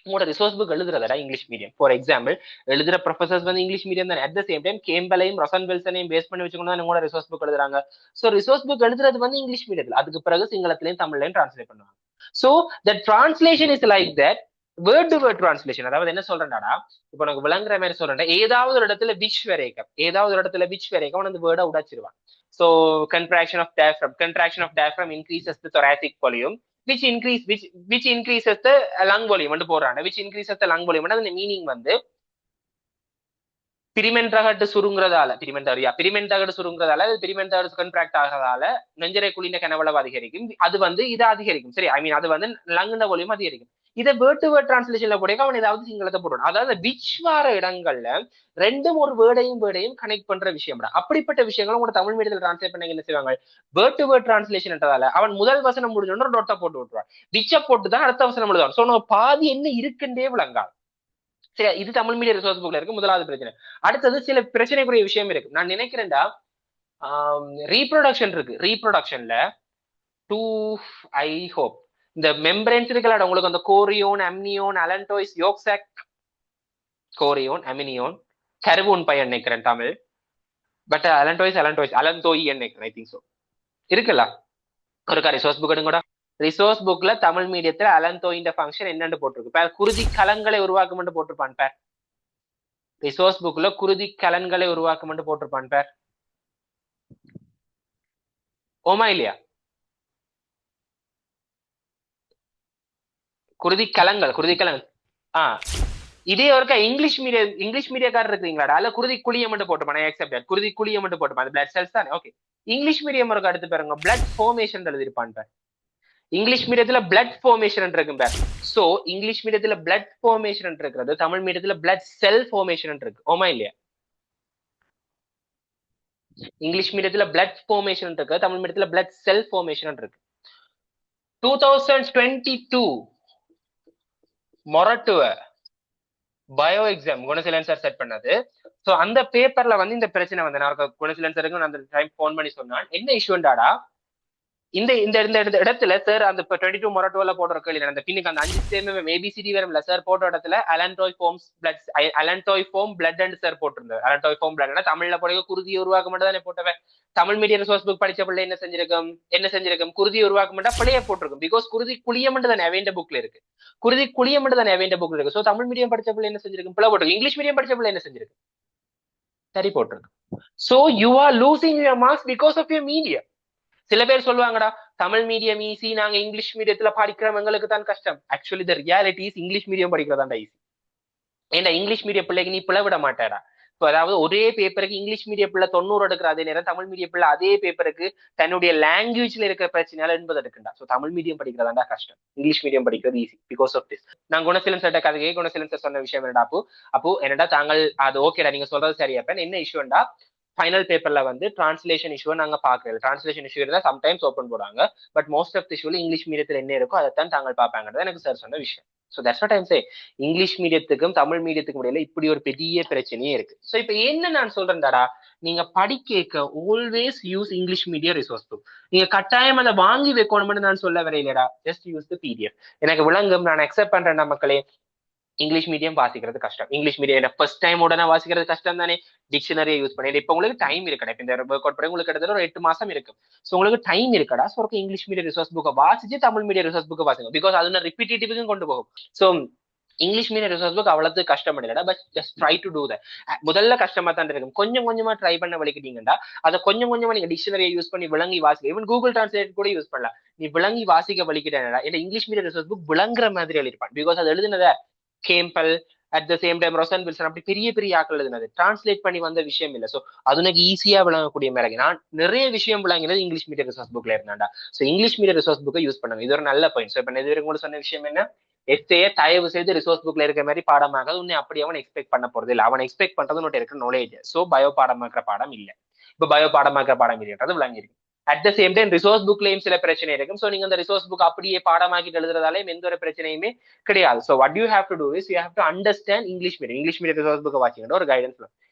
Speaker 1: உங்களோட ரிசோர்ஸ் புக் எழுதுறதா இங்கிலீஷ் மீடியம். ஃபார் எக்ஸாம்பிள், எழுதுற ப்ரொஃபசர்ஸ் வந்து இங்கிலீஷ் மீடியம் தான். அட் த சேம் டைம் கேம்பலையும் ரசன் வில்சனையும் பேஸ் பண்ணி வச்சுக்கணும் தான் உங்களோட ரிசோர்ஸ் புக் எழுதுறாங்க. ஸோ ரிசோர்ஸ் புக் எழுதுறது வந்து இங்கிலீஷ் மீடியத்தில், அதுக்கு பிறகு சிங்களத்திலையும் தமிழ்லையும் டிரான்ஸ்லேட் பண்ணுவாங்க. So the translation is like that. Word to word translation. அதாவது என்ன சொல்றேன்டா, இப்போ எனக்கு விளங்குற மாதிரி சொல்றேன், ஏதாவது ஒரு இடத்துல விச் வரைக்கும், ஏதாவது ஒரு இடத்துல விச் வரைக்கும் அவன் அந்த வேர்டை உடைச்சிருவான். So contraction of diaphragm increases the thoracic volume, which increases the lung volume வந்து போடுறாங்க. which increases the lung volume அந்த மீனிங் வந்து பிரிமென்டகட்டு சுருங்குறதால பிரிமென்டகட்டு சுருங்குறதால பிரிமென்டகட்டு கன்ட்ராக்ட் ஆகிறதால நெஞ்சரை குளிந்த கனவளவு அதிகரிக்கும். அது வந்து இதை அதிகரிக்கும். சரி, ஐ மீன் அது வந்து லங்குன வால்யூம் அதிகரிக்கும். இதை வேர்ட் டு வேர்ட் டிரான்ஸ்லேஷன்ல போட அவன் ஏதாவது சிங்களத்தை போடணும். அதாவது விச் வார இடங்கள்ல ரெண்டும் ஒரு வேர்டையும் கனெக்ட் பண்ற விஷயம். அப்படிப்பட்ட விஷயங்களும் உங்க தமிழ் மீடியத்தில் டிரான்ஸ்லேட் பண்ண என்ன செய்வாங்க, வேர்ட் டு வேர்ட் டிரான்ஸ்லேஷன்ன்றதால அவன் முதல் வசனம் முடிஞ்சோன்னு டொட்டை போட்டு விட்டுருவான், விச்ச போட்டு தான் அடுத்த வசனம் எழுதுவான். சோ நம்ம பாதி என்ன இருக்குன்றே விளங்காது. சரி, இது தமிழ் மீடியா ரிசோர்ஸ் புக்ல இருக்கு முதலாவது பிரச்சனை. அடுத்தது சில பிரச்சனைக்குரிய விஷயம் இருக்கு. நான் நினைக்கிறேன்டா ரீப்ரொடக்ஷன் இருக்கு. ரீப்ரொடக்ஷன்ல டூ ஐ ஹோப் இந்த மெம்பரேன்ஸ் இருக்குல்ல உங்களுக்கு, அந்த கோரியோன், அம்னியோன், அலன்டோய்ஸ், யோக்சாக், கோரியோன், அமினியோன், கருவூன் பையன் நினைக்கிறேன் தமிழ். பட் அலந்தோய் நினைக்கிறேன், ஐ திங்க் சோ. இருக்குல்ல ஒருக்கா ரிசோர்ஸ் புக் எடுங்கடா. ரிசோர்ஸ் புக்ல தமிழ் மீடியத்துல அலந்தோயின் ஃபங்க்ஷன் என்னன்னு போட்டிருக்கு. குருதி கலன்களை உருவாக்கும் போட்டிருப்பான் பேர். ரிசோர்ஸ் புக்ல குருதி கலன்களை உருவாக்கும் போட்டிருப்பான் பேர். ஓமா இல்லையா? குருதி கலங்கள். இதே ஒருக்கா இங்கிலீஷ் மீடியக்காரர் இருக்கீங்களா, அல்ல குருதி குளியம் மட்டும் போட்டுப்பான். குருதி குளியம் மட்டும் போட்டுப்பான், பிளட் செல்ஸ் தானே. ஓகே, இங்கிலீஷ் மீடியம் ஒருக்கா எடுத்து பாருங்க, பிளட் ஃபார்மேஷன் எழுதிருப்பான் பேர். இங்கிலீஷ் மீடியத்துல பிளட் ஃபார்மேஷன் இருக்கும் பேர். சோ இங்கிலீஷ் மீடியத்துல பிளட் ஃபார்மேஷன் இருக்கிறது, தமிழ் மீடியத்துல பிளட் செல் ஃபார்மேஷன் இருக்கு. ஓமா இல்லையா? இங்கிலீஷ் மீடியத்துல பிளட் ஃபார்மேஷன் இருக்கு, தமிழ் மீடியத்துல பிளட் செல் ஃபார்மேஷன் இருக்கு. 2022 Moratuwa bio exam Gunaseelan sir set பண்ணது. சோ அந்த பேப்பர்ல வந்து இந்த பிரச்சனை வந்து நான் குணசீலன் சாருக்கு அந்த டைம் போன் பண்ணி சொன்னான், என்ன இஷ்யூண்டாடா இந்த இந்த இடத்துல சார் அந்த 22 மொரட்டுவல போடுற கேள்வி அந்த பின்னுக்கு அந்த 5 சேமே ஏபிசிடி வரும்ல சார், போட்ட இடத்துல அலன்டோய் ஃபோம் பிளட் அண்ட் சார் போட்டிருந்தது. அலன்டோய் ஃபோம் பிளட் தமிழ்ல போட குருதியை உருவாக்க மட்டும் தானே போட்டவன். தமிழ் மீடியம் ரிசோர்ஸ் புக் படிச்ச பிள்ளை என்ன செஞ்சிருக்கும் குருதி உருவாக்க மட்டும் பிள்ளைய போட்டிருக்கும். பிகாஸ் குருதி குளிய மட்டும் தானே அவேண்ட புக்ல இருக்கு. குருதி குளிய மட்டும் தானே அவேண்ட புக்ல இருக்கு. சோ தமிழ் மீடியம் படிச்ச பிள்ளை என்ன செஞ்சிருக்கும், பிள்ளை போட்டிருக்கு. இங்கிலீஷ் மீடியம் படிச்ச பிள்ளை என்ன செஞ்சிருக்கு, சரி போட்டிருக்கு. So you are losing your marks because of your medium. சில பேர் சொல்லுவாங்கடா தமிழ் மீடியம் ஈஸி, நாங்க இங்கிலீஷ் மீடியத்துல படிக்கிறவங்களுக்கு தான் கஷ்டம். Actually the reality is English medium படிக்கிறதாண்டா ஈஸி. ஏன்னா இங்கிலீஷ் மீடியம் பிள்ளைக்கு நீ பிளவிட மாட்டாடா. அதாவது ஒரே பேப்பருக்கு இங்கிலீஷ் மீடியம் பிள்ளை 90 எடுக்கிற அதே நேரம் தமிழ் மீடியம் பிள்ளை அதே பேப்பருக்கு தன்னுடைய லாங்குவேஜ்ல இருக்கிற பிரச்சனையால 80 எடுக்குண்டா. சோ தமிழ் மீடியம் படிக்கிறதாண்டா கஷ்டம், இங்கிலீஷ் மீடியம் படிக்கிறது ஈஸி பிகாஸ் ஆஃப் திஸ். நான் குணசீலன் சார்ட்ட கதையே குணசீலன் சார் சொன்ன விஷயம் என்னடா, அப்போ என்னடா தாங்கள் அது ஓகேடா நீங்க சொல்றது சரியாப்ப என்ன இஷ்யூண்டா, ஃபைனல் பேப்பர்ல வந்து டிரான்ஸ்லேஷன் இஷ்யூ நாங்க பாக்குறது. டிரான்ஸ்லேஷன் இஷ்யூ இருந்தா சம்டைம்ஸ் ஓப்பன் போடுவாங்க, பட் மோஸ்ட் ஆஃப் தி இஷ்யூல இங்கிலீஷ் மீடியத்துல என்ன இருக்கோ அதைத்தான் தாங்கள் பார்ப்பாங்கிறது எனக்கு சார் சொன்ன விஷயம். So that's what I'm say, English மீடியத்துக்கும் தமிழ் மீடியத்துக்கும் இடையில இப்படி ஒரு பெரிய பிரச்சனையே இருக்கு. ஸோ இப்ப என்ன நான் சொல்றேன்டாடா, நீங்க படிக்க always use English medium resource book. நீங்க கட்டாயம் அதை வாங்கி வைக்கணும்னு நான் சொல்ல வரையிலடா, ஜஸ்ட் யூஸ் தி பிடிஎஃப். எனக்கு விளங்கும், நான் அக்செப்ட் பண்றேன். மக்களே இங்கிலீஷ் மீடியம் வாசிக்கிறது கஷ்டம், இங்கிலீஷ் மீடியம் ஃபர்ஸ்ட் டைம் உடனே வாசிக்கிறது கஷ்டம் தானே. டிக்ஷனரியை யூஸ் பண்ணி இப்ப உங்களுக்கு டைம் இருக்கடா, இப்ப இந்த ஒர்க் அவுட் பண்ணி உங்களுக்கு கிட்டத்தட்ட ஒரு 8 மாசம் இருக்கு. ஸோ உங்களுக்கு டைம் இருக்கடா. ஸோ இங்கிலீஷ் மீடியம் ரிசோர்ஸ் புக்கை வாசிச்சு தமிழ் மீடியம் ரிசோர்ஸ் புக்கை வாசிங்க. பிகாஸ் அது ரிப்பீட்டேட்டிவ்க்கும் கொண்டு போகும். So English medium resource book அவ்வளவு கஷ்டம் இல்லடா, but just try to do that. முதல்ல கஷ்டமா தான் இருக்கும், கொஞ்சம் கொஞ்சமா ட்ரை பண்ண வலிக்கிட்டீங்கன்னா அதை கொஞ்சம் கொஞ்சமா நீங்க டிக்ஷனரியை யூஸ் பண்ணி விளங்கி வாசிக்க, ஈவன் கூகுள் டிரான்ஸ்லேட் கூட யூஸ் பண்ணலாம். நீ விளங்கி வாசிக்க வலிக்கிட்டேன்டா. ஏன்னா இங்கிலீஷ் மீடியம் ரிசோர்ஸ் புக் விளங்குற மாதிரி எழுதிருப்பான். பிகாஸ் அது எழுதுனத Campbell at the same time ரொசன் வில்சன் அப்படி பெரிய பெரிய ஆக்கள் எழுதினது, டிரான்ஸ்லேட் பண்ணி வந்த விஷயம் இல்லை. ஸோ அது எனக்கு ஈஸியா விளங்கக்கூடிய மாதிரி நான் நிறைய விஷயம் விளங்கினது இங்கிலீஷ் மீடியம் ரிசோர்ஸ் புக்ல இருந்தாண்டா. ஸோ இங்கிலீஷ் மீடியம் ரிசோர்ஸ் புக்கை யூஸ் பண்ணுங்க, இது ஒரு நல்ல பாயிண்ட். ஸோ இப்போ இது கூட சொன்ன விஷயம் என்ன, எஸ்ஏ தயவு செய்து ரிசோர்ஸ் புக்ல இருக்க மாதிரி பாடமாக உன்னை அப்படி அவன் எக்ஸ்பெக்ட் பண்ண போறது இல்லை. அவன் எக்ஸ்பெக்ட் பண்றது உன்ன இருக்கிற நாலேஜ். ஸோ பயோ பாடமாக்குற பாடம் இல்லை, இப்போ பயோ பாடமாக்குற பாடம் இல்லைன்றது விளங்கிருக்கு. At the same time resource புக்லயும் சில பிரச்சனை இருக்கும். ஸோ நீங்க அந்த ரிசோர்ஸ் புக் அப்படியே பாடமாக்கிட்டு எழுதுறதாலையும் எந்த ஒரு பிரச்சனையுமே கிடையாது. So what you have to do is you have to understand English medium resource புக்கை வாசிக்கிற ஒரு கைடன்ஸ்.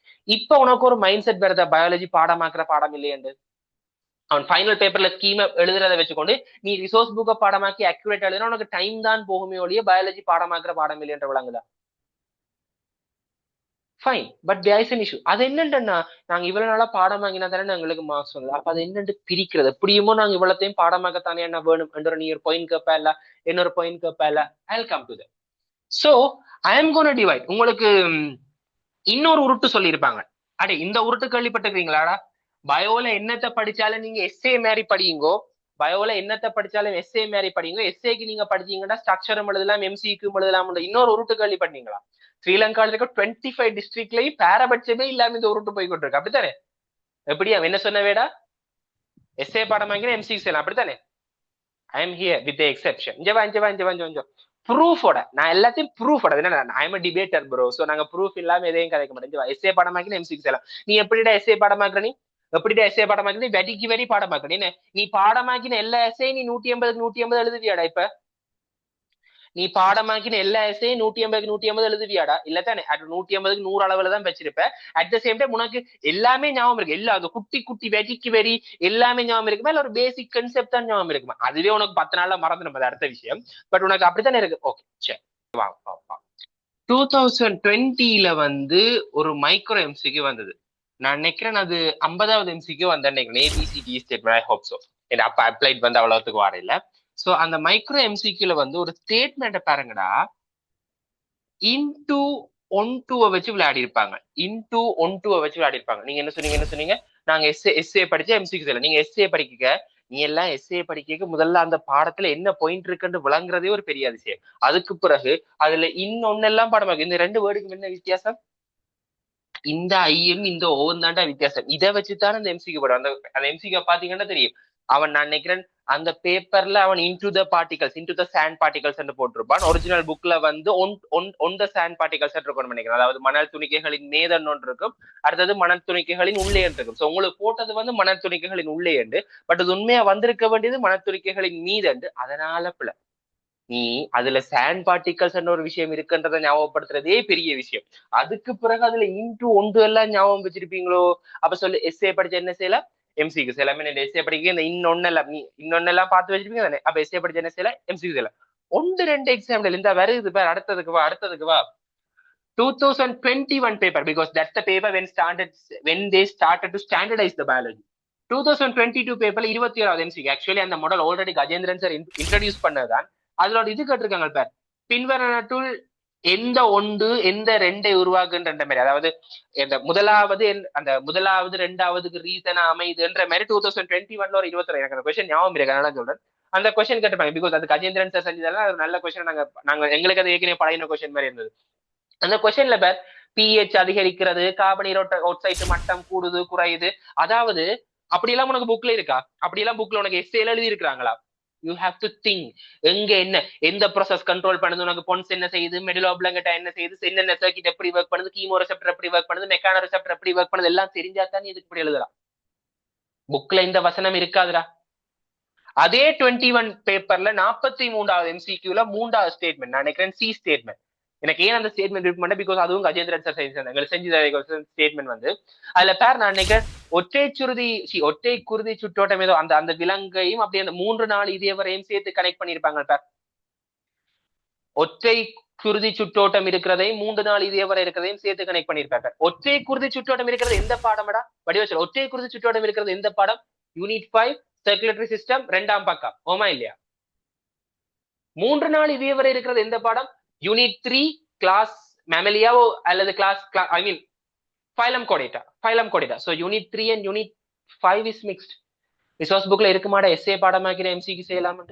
Speaker 1: இப்போ உனக்கு ஒரு மைண்ட் செட் வருத பயாலஜி பாடமாக்குற பாடம் இல்லையண்டு, அவன் ஃபைனல் பேப்பர்ல ஸ்கீம் எழுதுறதை வச்சுக்கொண்டு நீ ரிசோர்ஸ் புக்கை பாடமாக்கி அக்யூரேட் எழுதுனா உனக்கு டைம் தான் போகுமே ஒழிய பயாலஜி பாடமாக்குற பாடம் இல்லையன்ற விளங்குதா? Fine, but there is an issue. அது என்னன்னா நாங்க இவ்வளவு நாளா பாடம் வாங்கினா தானே எங்களுக்கு மார்க்ஸ் வந்தது. அப்ப அது என்னன்னு பிரிக்கிறது எப்படியுமோ நாங்க இவ்வளத்தையும் பாடமாக்கத்தானே என்ன வேணும் என்ற நீ ஒரு பாயிண்ட் கேப்ப இல்ல, இன்னொரு பாயிண்ட் கேப்ப இல்ல. I will come to that. So I am gonna divide. உங்களுக்கு இன்னொரு உருட்டு சொல்லியிருப்பாங்க. அடே இந்த உருட்டு கேள்விப்பட்டிருக்கீங்களாடா? பயோல என்னத்தை படிச்சாலும் நீங்க எஸ்ஏ மாதிரி படியுங்கோ. பயோல என்னத்தை படிச்சாலும் எஸ்ஏ மாதிரி படிங்க. எஸ்ஏக்கு நீங்க படிச்சீங்கன்னா ஸ்ட்ரக்சரும் எழுதலாம், எம்சிக்கு எழுதலாம். இன்னொரு உருட்டு கேள்விப்பட்டீங்களா? ஸ்ரீலங்கால இருக்க 25 டிஸ்ட்ரிக்ட்லயும் பாரபட்சமே இல்லாம இந்த உருட்டு போய் கொண்டிருக்கு. அப்படித்தானே? எப்படியா என்ன சொன்ன வேடா? எஸ்ஏ பாடம் வாங்கினா எம்சிக்கு செய்யலாம். அப்படித்தானே? I am here with exception. இங்க ப்ரூஃபோட நான் எல்லாத்தையும் ப்ரூஃபோட என்ன I am debater bro. So நாங்க ப்ரூஃப் இல்லாம எதையும் கதைக்க மாட்டோம். எஸ்ஏ பாடமாக்கி எம்சிக்கு செய்யலாம். நீ எப்படிடா எஸ்ஏ பாடமாக்குற? நீ எப்படிடா எஸ்ஏ பாடமாக்குற? நீ வெடிக்கு வெடி பாடமாக்குற. என்ன நீ பாடமாக்கின எல்லா எஸ்ஏ நீ 180 எழுதுவியாடா? இப்ப நீ பாடமாக்கின எல்லா எஸ்ஏயும் 180 எழுதுவியாடா? இல்ல தானே? அது 180க்கு 100 அளவுல தான் வச்சிருப்ப. அட் த சேம் டைம் உனக்கு எல்லாமே ஞாபகம் இருக்கு. எல்லா அந்த குட்டி குட்டி வெடிக்கு வெடி எல்லாமே ஞாபகம் இருக்குமா? இல்ல ஒரு பேசிக் கன்செப்ட் தான் ஞாபகம் இருக்குமா? அதுவே உனக்கு 10 நாள்ல மறந்துடும். அது அடுத்த விஷயம். பட் உனக்கு அப்படித்தானே இருக்கு. ஓகே சரி. வா வா வா 2020ல வந்து ஒரு மைக்ரோ எம்சிக்கு வந்தது. நான் நினைக்கிறேன் அது 50வது எம்சிக்கு வந்தேன் நினைக்கிறேன். ABCD statement. I hope so. அப்ப அப்ளைட் வந்து அவ்வளவுக்கு வர இல்ல. சோ அந்த மைக்ரோ எம்சிக்யூல வந்து ஒரு ஸ்டேட்மெண்ட் பாருங்கடா. இன்டூ ஒன் டூவை வச்சு விளையாடி இருப்பாங்க. இன்டூ ஒன் டூவை வச்சு விளையாடி இருப்பாங்க. நீங்க என்ன சொன்னீங்க? நாங்க எஸ்ஏ படிச்சா எம்சிக்கு செய்யல. நீங்க எஸ்ஏ படிக்க நீ எல்லாம் எஸ்ஏ படிக்க முதல்ல அந்த பாடத்துல என்ன பாயிண்ட் இருக்குன்னு விளங்குறதே ஒரு பெரிய அதிசயம். அதுக்கு பிறகு அதுல இன்னொன்னெல்லாம் பாடமாக்கு. இந்த ரெண்டு வேர்டுக்கு என்ன வித்தியாசம்? இந்த ஐயும் இந்த ஓவும் தாண்டா வித்தியாசம். இதை வச்சுதான் அந்த எம்சிக்கு போடும். அந்த எம்சிக்கு பாத்தீங்கன்னா தெரியும். அவன் நான் நினைக்கிறேன் அந்த பேப்பர்ல அவன் into the particles, into the sand particles என்று போட்டிருப்பான். ஒரிஜினல் புக்ல வந்து ஒன் த சாண்ட் பார்ட்டிகல்ஸ் இருக்கணும் நினைக்கிறேன். அதாவது மணல் துணிக்கைகளின் மேதன் ஒன்று இருக்கும், அடுத்தது மணல் துணிக்கைகளின் உள்ளே இருக்கும். சோ உங்களுக்கு போட்டது வந்து மணல் துணிக்கைகளின் உள்ளே என்று, பட் அது உண்மையா வந்திருக்க வேண்டியது மணல் துணிக்கைகளின் மீதண்டு. அதனால பிள்ளை நீ அதுல சாண்ட் பார்ட்டிகல்ஸ் ஒரு விஷயம் இருக்குன்றதை ஞாபகப்படுத்துறதே பெரிய விஷயம். அதுக்கு பிறகு அதுல இன்டு ஒன்று எல்லாம் ஞாபகம் வச்சிருப்பீங்களோ? அப்ப சொல்லு எஸ்ஏ படிச்ச என்ன செய்யலாம்? எம்சிக்கு செய்யலாம். எஸ்ஏ படிக்க இந்த இன்னொன்னெல்லாம் நீ இன்னொன்னெல்லாம் பார்த்து வச்சிருப்பீங்க தானே? அப்ப எஸ்ஏ படிச்ச என்ன செய்யலாம்? எம்சிக்கு செய்யலாம். ஒன்று ரெண்டு எக்ஸாம்பிள் இந்த வருது பேர். அடுத்ததுக்கு வா 2021 paper, because that's the paper when they started to standardize the biology. 2022 பேப்பர்ல 27வது எம்சிக்கு. ஆக்சுவலி அந்த model already Gajendran sir introduce பண்ணதுதான். அதோட இது கேட்டிருக்காங்க பேர். பின்வரனற்றுள் எந்த ஒன்று எந்த ரெண்டை உருவாக்குன்ற மாதிரி, அதாவது அந்த முதலாவது ரெண்டாவதுக்கு ரீசனா அமைதுன்ற மாதிரி 2021ல ஒரு 21. எனக்கு அந்த கொஸ்டின் ஞாபகம் இருக்கு, அதனால சொல்றேன். அந்த கொஸ்டின் கேட்டிருப்பாங்க. பிகாஸ் அது கஜேந்திரன் சார் செஞ்சதால அது நல்ல கொஸ்டின். நாங்க எங்களுக்கு அது ஏற்கனவே பழைய கொஸ்டின் மாதிரி இருந்தது. அந்த கொஸ்டின்ல பேர் பிஹெச் அதிகரிக்கிறது, கார்பன் ஆக்சைடு மட்டம் கூடுது குறையுது. அதாவது அப்படியெல்லாம் உனக்கு புக்ல இருக்கா? அப்படியெல்லாம் புக்ல உனக்கு எஸ்ஏல எழுதி இருக்கிறாங்களா? You have to think. எங்க என்ன எந்த ப்ராசஸ் கண்ட்ரோல் பண்ணுது, உனக்கு பொன்ஸ் என்ன செய்யுது, மெடுலா ஆப்லாங்கட்டா என்ன செய்யுது, என்னென்ன சர்க்கிட் எப்படி ஒர்க் பண்ணுது, கீமோ ரிசெப்டர் எப்படி ஒர்க் பண்ணுது, மெக்கானோ ரிசெப்டர் எப்படி ஒர்க் பண்ணுது, எல்லாம் தெரிஞ்சா தான் இதுக்கு இப்படி எழுதலாம். புக்ல இந்த வசனம் இருக்காதுடா. அதே 21 பேப்பர்ல 43வது எம்சிக்யூல 3வது ஸ்டேட்மெண்ட், நான் நினைக்கிறேன் சி ஸ்டேட்மெண்ட். எனக்கு ஏன் அந்த ஸ்டேட்மெண்ட் ரிப்பீட் பண்ண? பிகாஸ் அதுவும் கஜேந்திரன் சார் எங்களுக்கு செஞ்ச ஸ்டேட்மெண்ட் வந்து அதுல பேர் நான் நினைக்கிறேன் ஒற்றை குருதி சுற்றோட்டம் ஏதோ அந்த விலங்கையும் அப்படி அந்த 3-4 இதே வரையும் சேர்த்து கனெக்ட் பண்ணிருப்பாங்க பேர். ஒற்றை குருதி சுற்றோட்டம் இருக்கிறதையும் 3-4 இதே வரை இருக்கிறதையும் சேர்த்து கனெக்ட் பண்ணிருப்பாங்க. ஒற்றை குருதி சுற்றோட்டம் இருக்கிறது எந்த பாடம்டா? வடிவச்சல். ஒற்றை குருதி சுற்றோட்டம் இருக்கிறது எந்த பாடம்? யூனிட் 5 சர்க்குலேட்டரி சிஸ்டம் 2ஆம் பக்கம். ஓமா இல்லையா? 3-4 இதே வரை இருக்கிறது எந்த பாடம்? யூனிட் 3 கிளாஸ் மேமலியாவோ அல்லது கிளாஸ் ஐ மீன் ஃபைலம் கோடேட்டா. So unit 3 and unit 5 is mixed. Resource புக்ல இருக்குமாடா எஸ்ஏ பாடமாக்கிற எம்சிக்கு செய்யலாம்.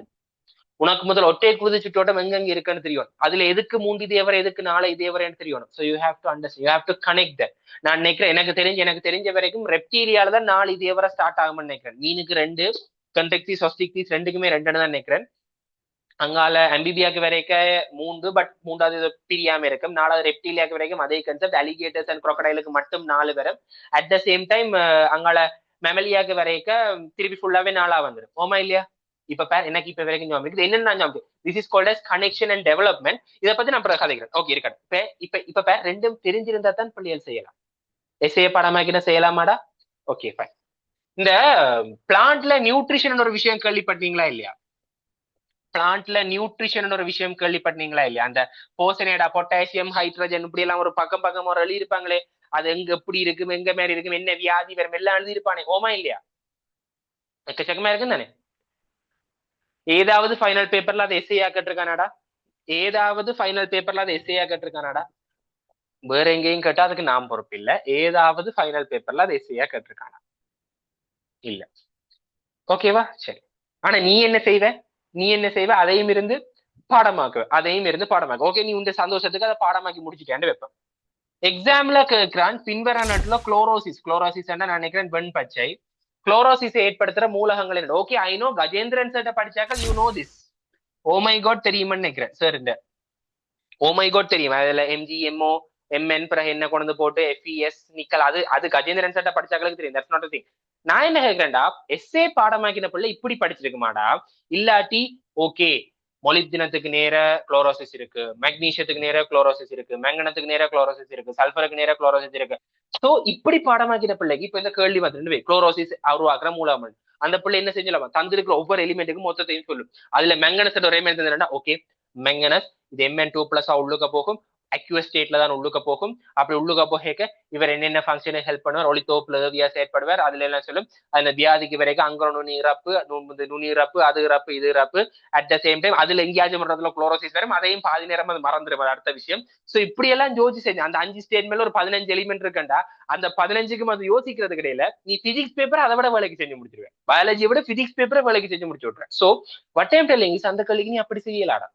Speaker 1: உனக்கு முதல் ஒற்றை குருதி சுற்றோட்டம் எங்கெங்க இருக்குன்னு தெரியும். அதுல எதுக்கு 3 இதே வரை, எதுக்கு 4 இதே வரைன்னு தெரியணும். So you have to understand, you have to connect that. நான் நினைக்கிறேன் எனக்கு தெரிஞ்ச வரைக்கும் ரெப்டீரியால தான் 4 இதே வரை ஸ்டார்ட் ஆகும்னு நினைக்கிறேன். மீனுக்கு 2, கண்டெக்டிஸ் ஒஸ்டிக்டிஸ் ரெண்டுக்குமே 2 தான் நினைக்கிறேன். அங்கால அம்பிபியாக்கு வரைக்கும் 3, பட் 3வது பிரியாம இருக்கும். 4வது ரெப்டீலியாக்கு வரைக்கும் அதே கன்செப்ட். அலிகேட்டர்ஸ் அண்ட் crocodileக்கு மட்டும் 4 வரும். அட் த சேம் டைம் அங்கால மெமலியாக்கு வரைக்கும் திருப்பி ஃபுல்லாவே 4ஆ வந்துடும். ஓமா இல்லையா? எனக்கு இப்ப வரைக்கும் ஞாபகம் இருக்குது. என்னன்னா this is called as connection and development. இதை பத்தி நான் கதைக்கிறேன். ஓகே இருக்கட்டும். இப்ப ரெண்டும் தெரிஞ்சிருந்தா தான் பள்ளியல் செய்யலாம். எஸ்ஏ பாடமாக்கினா செய்யலாமாடா? Okay fine. இந்த பிளான்ட்ல நியூட்ரிஷன் ஒரு விஷயம் கேள்விப்பட்டீங்களா இல்லையா? பிளான்ட்ல நியூட்ரிஷன் ஒரு விஷயம் கேள்விப்பட்டீங்களா இல்லையா? அந்த போசனேடா, பொட்டாசியம், ஹைட்ரஜன் இப்படி எல்லாம் ஒரு பக்கம் ஒரு எழுதி இருப்பாங்களே, அது எங்க எப்படி இருக்கும், எங்க மாதிரி இருக்கும், என்ன வியாதி வரும், எல்லாம் எழுதி இருப்பானே. ஓமா இல்லையா? எக்கச்சக்கமா இருக்கும் தானே? ஏதாவது ஃபைனல் பேப்பர்ல அதை எஸ்ஏ ஆக்கிட்டு இருக்கானாடா? ஏதாவது ஃபைனல் பேப்பர்ல அது எஸ்ஏயா கேட்டிருக்கானாடா? வேற எங்கேயும் கேட்டா அதுக்கு நான் பொறுப்பு இல்ல. ஏதாவது ஃபைனல் பேப்பர்ல அது எஸ்ஏயா கேட்டிருக்கானா? இல்ல. ஓகேவா? சரி. ஆனா நீ என்ன செய்வ? நீ என்ன செய்வ? அதையும் இருந்து பாடமாக்குவ, அதையும் இருந்து பாடமாக்கு. ஓகே, நீ உங்க சந்தோஷத்துக்கு அதை பாடமாக்கி முடிச்சுட்டேன்னு வைப்பேன். எக்ஸாம்ல கேட்கிறான் பின்வர நாட்டுல குளோரோசிஸ். குளோரோசிஸ் நான் நினைக்கிறேன் வெண் பச்சை. குளோரோசிஸ் ஏற்படுத்துற மூலகங்கள் என்ன? ஓகே, ஐ நோ கஜேந்திரன் சட்ட படிச்சாக்க you know this. Oh my God தெரியுமான்னு நினைக்கிறேன் சார். இந்த ஓ மை காட் தெரியும். அதுல எம்ஜிஎம்ஓ எம்என் பிறகு என்ன கொண்டு போட்டு எஃப்இஎஸ் நிக்கல், அது அது கஜேந்திரன் சட்ட படிச்சாக்களுக்கு தெரியும். That's not thing. நான் என்ன கேட்கிறேன்டா, எஸ்ஏ பாடமாக்கின பிள்ளை இப்படி படிச்சிருக்குமாடா? இல்லாட்டி ஓகே, மொலிப்தினத்துக்கு நேர குளோரோசிஸ் இருக்கு, மெக்னீசியத்துக்கு நேர குளோரோசிஸ் இருக்கு, மெங்கனத்துக்கு நேர குளோரோசிஸ் இருக்கு, சல்பருக்கு நேர குளோரோசிஸ் இருக்கு. சோ இப்படி பாடமாக்கின பிள்ளைக்கு இப்ப இந்த கேள்வி வந்து குளோரோசிஸ் உருவாக்குற மூலமன், அந்த பிள்ளை என்ன செஞ்சலாம்? தந்திருக்கிற ஒவ்வொரு எலிமெண்ட்டுக்கும் மொத்தத்தையும் சொல்லும். அதுல மெங்கனஸ் ஒரே மாதிரி தந்துடா. ஓகே, மெங்கனஸ் இது Mn2+ உள்ளுக்க போகும், அக்யூஸ் ஸ்டேட்ல தான் உள்ளுக்க போகும். அப்படி உள்ளுக்க போக இவர் என்னென்ன ஃபங்க்ஷனை ஹெல்ப் பண்ணுவார்? ஒளித்தோப்புல உதவியா செயற்படுவார். அதுல என்ன சொல்லும்? அந்த வியாதிக்கு வரைக்கும் அங்க நுண்ணீரப்பு, நுண்ணீரப்பு, அது இறப்பு, இது இறப்பு. அட் த சேம் டைம் அதுல எங்கேயாச்சும் பண்றதுல குளோரோசிஸ் வரும். அதையும் பாதி நேரம் அது மறந்துடும். அது அடுத்த விஷயம். சோ இப்படி எல்லாம் யோசி செஞ்சு அந்த 5 ஸ்டேட்மெண்ட்ல ஒரு 15 எலிமெண்ட் இருக்கண்டா. அந்த 15க்கும் அது யோசிக்கிறது கிடையாது. நீ பிசிக்ஸ் பேப்பர் அதை விட வேலைக்கு செஞ்சு முடிச்சிருவேன். பயாலஜியை விட பிசிக்ஸ் பேப்பரை வேலைக்கு செஞ்சு முடிச்சு விட்டுறேன். So what I'm telling is, அந்த கல்விக்கு நீ அப்படி செய்யலாடா.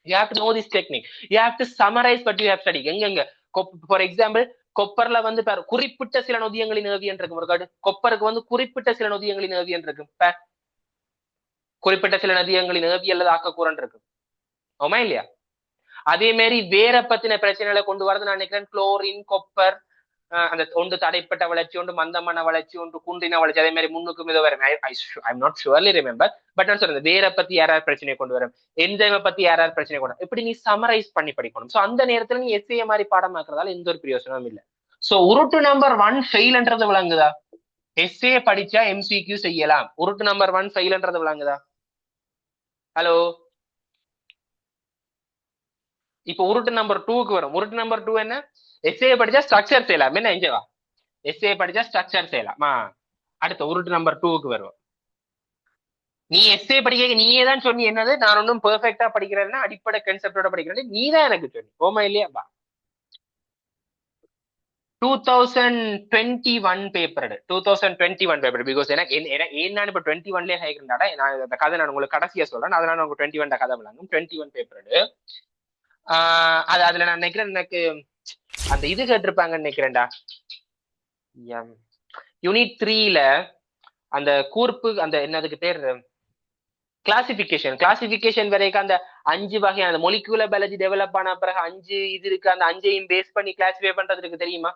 Speaker 1: You have to know this technique. You have to summarize what you have studied. எங்க ஃபார் எக்ஸாம்பிள் கொப்பர்ல வந்து குறிப்பிட்ட சில நொதியங்களின் ஏவியன் இருக்கும். ஒரு காடு கொப்பருக்கு வந்து குறிப்பிட்ட சில நொதியங்களின் ஏவியன் இருக்கும். குறிப்பிட்ட சில நதியங்களின் ஏவி அல்லது ஆக்கக்கூறன் இருக்கும். ஆமா இல்லையா? அதே மாதிரி வேற பத்தின பிரச்சனைகளை கொண்டு வரது நான் நினைக்கிறேன். குளோரின், கொப்பர், அந்த ஒன்று தடைப்பட்ட வளர்ச்சி, ஒன்று மந்தமான வளர்ச்சி, ஒன்று குன்றின வளர்ச்சி, அதே மாதிரி முன்னுக்கும் இதோ வரும். I'm not surely remember. But நான் சொல்றேன், வேற பத்தி யாராவது பிரச்சனை கொண்டு வரும், என்ஜைமை பத்தி யாராவது பிரச்சனை கொண்டு வரும். இப்படி நீ சமரைஸ் பண்ணி படிக்கணும். சோ அந்த நேரத்துல நீ எஸ்ஏ மாதிரி பாடமாக்குறதால எந்த ஒரு பிரயோசனமும் இல்லை. சோ உருட்டு நம்பர் 1 ஃபெயில்ன்றது விளங்குதா? எஸ்ஏ படிச்சா எம்சிக்யூ செய்யலாம். உருட்டு நம்பர் 1 ஃபெயில்ன்றது விளங்குதா? ஹலோ, இப்ப உருட்டு நம்பர் 2க்கு வரும். உருட்டு நம்பர் 2 என்ன? எஸ்ஏ படிச்சா ஸ்ட்ரக்சர் செய்யலாம். என்ன எஞ்சவா? எஸ்ஏ படிச்சா ஸ்ட்ரக்சர் செய்யலாம். அடுத்த உருட்டு நம்பர் 2க்கு வருவோம். நீ எஸ்ஏ படிக்க நீயே தான் சொன்னி என்னது, நான் ஒன்னும் பெர்ஃபெக்டா படிக்கிறேன்னா அடிப்படை கான்செப்டோட படிக்கிறேன் நீ தான் எனக்கு சொல்லி. ஓமா இல்லையா? 2021 பேப்பர் 2021 பேப்பர். பிகாஸ் எனக்கு நான் இப்ப 21லயே ஹைக்கிறேன்டா. நான் இந்த கதை நான் உங்களுக்கு கடைசியா சொல்றேன். அதனால உங்களுக்கு 21 கதை விளங்கும். 21 பேப்பர். அது அதுல நான் நினைக்கிறேன் எனக்கு அந்த இது கேட்டிருப்பாங்கன்னு நினைக்கிறேன்டா. யூனிட் 3ல அந்த கூர்ப்பு, அந்த என்னதுக்கு பேர், கிளாசிபிகேஷன் வரைக்கும் அந்த 5 வகையான மொலிகுலர் பயாலஜி டெவலப் ஆன பிறகு 5 இது இருக்கு. அந்த 5ஐயும் பேஸ் பண்ணி கிளாசிஃபை பண்றதுக்கு தெரியுமா?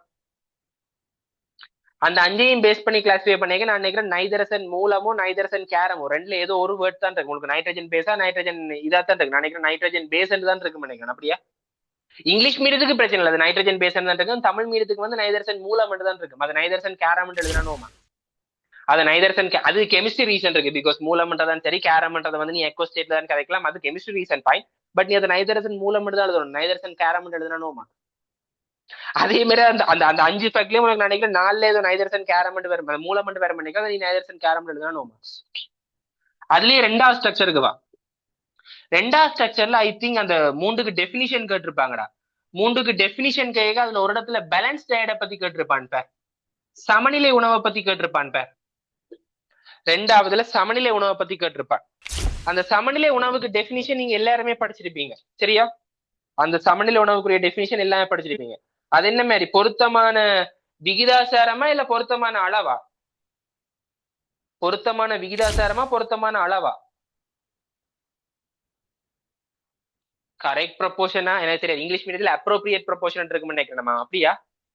Speaker 1: அந்த 5ஐயும் பேஸ் பண்ணி கிளாசிஃபை பண்ணிக்க நான் நினைக்கிறேன் நைதரசன் மூலமோ நைதரசன் கேரமோ ரெண்டுல ஏதோ ஒரு வேர்ட் தான் இருக்கு. உங்களுக்கு நைட்ரஜன் பேஸா நைட்ரஜன் இதா தான் இருக்கு. நான் நினைக்கிறேன் நைட்ரஜன் பேஸ் தான் இருக்கு நினைக்கிறேன். அப்படியா? இங்கிலீஷ் மீடியத்துக்கு பிரச்சனை இல்லை, அது நைட்ரஜன் பேஸ் தான் இருக்கு. தமிழ் மீடியத்துக்கு வந்து நைதரசன் மூலம் தான் இருக்கு. அது நைதரசன் கேரம் எழுதுறானோமா? அது நைதரசன், அது கெமிஸ்ட்ரி ரீசன் இருக்கு. பிகாஸ் மூலம்ன்றதான் சரி, கேரம்ன்றதை வந்து நீ எக்கோ ஸ்டேட்ல தான் கதைக்கலாம். அது கெமிஸ்ட்ரி ரீசன் பாயிண்ட். பட் நீ அது நைதரசன் மூலம் தான் எழுதணும். நைதரசன் கேரம் எழுதுனானோமா? அதே மாதிரி அந்த அந்த அந்த 5 ஃபேக்ட்லயும் உனக்கு நினைக்கிறேன் 4ல ஏதோ நைதரசன் கேரம் வரும், மூலம் வேற பண்ணிக்கலாம். நீ நைதரசன் கேரம் எழுதுனானோமா? அதுலயே 2வது ஸ்ட்ரக்சருக்கு வா. 2வது ஸ்ட்ரக்சர்ல ஐ திங்க் அந்த 3க்கு டெபினிஷன் கேட்டிருப்பாங்கடா. 3க்கு டெபினிஷன் கேட்க அதுல ஒரு இடத்துல பேலன்ஸ் டயட்டை பத்தி கேட்டிருப்பான், சமநிலை உணவை பத்தி கேட்டிருப்பான். 2வதுல சமநிலை உணவை பத்தி கேட்டிருப்பான். அந்த சமநிலை உணவுக்கு டெபினிஷன் நீங்க எல்லாருமே படிச்சிருப்பீங்க, சரியா? அந்த சமநிலை உணவுக்குரிய டெபினிஷன் எல்லாமே படிச்சிருப்பீங்க. அது என்ன மாதிரி, பொருத்தமான விகிதாசாரமா இல்ல பொருத்தமான அளவா? பொருத்தமான விகிதாசாரமா பொருத்தமான அளவா? கரெக்ட் ப்ரொபோர்ஷனா எனக்கு தெரியாது. இங்கிலீஷ் மீடியத்துல அப்ரோப்ரியேட் ப்ரொபோர்ஷன் இருக்குன்னு நினைக்கிறேன் நம்ம. அப்படியா?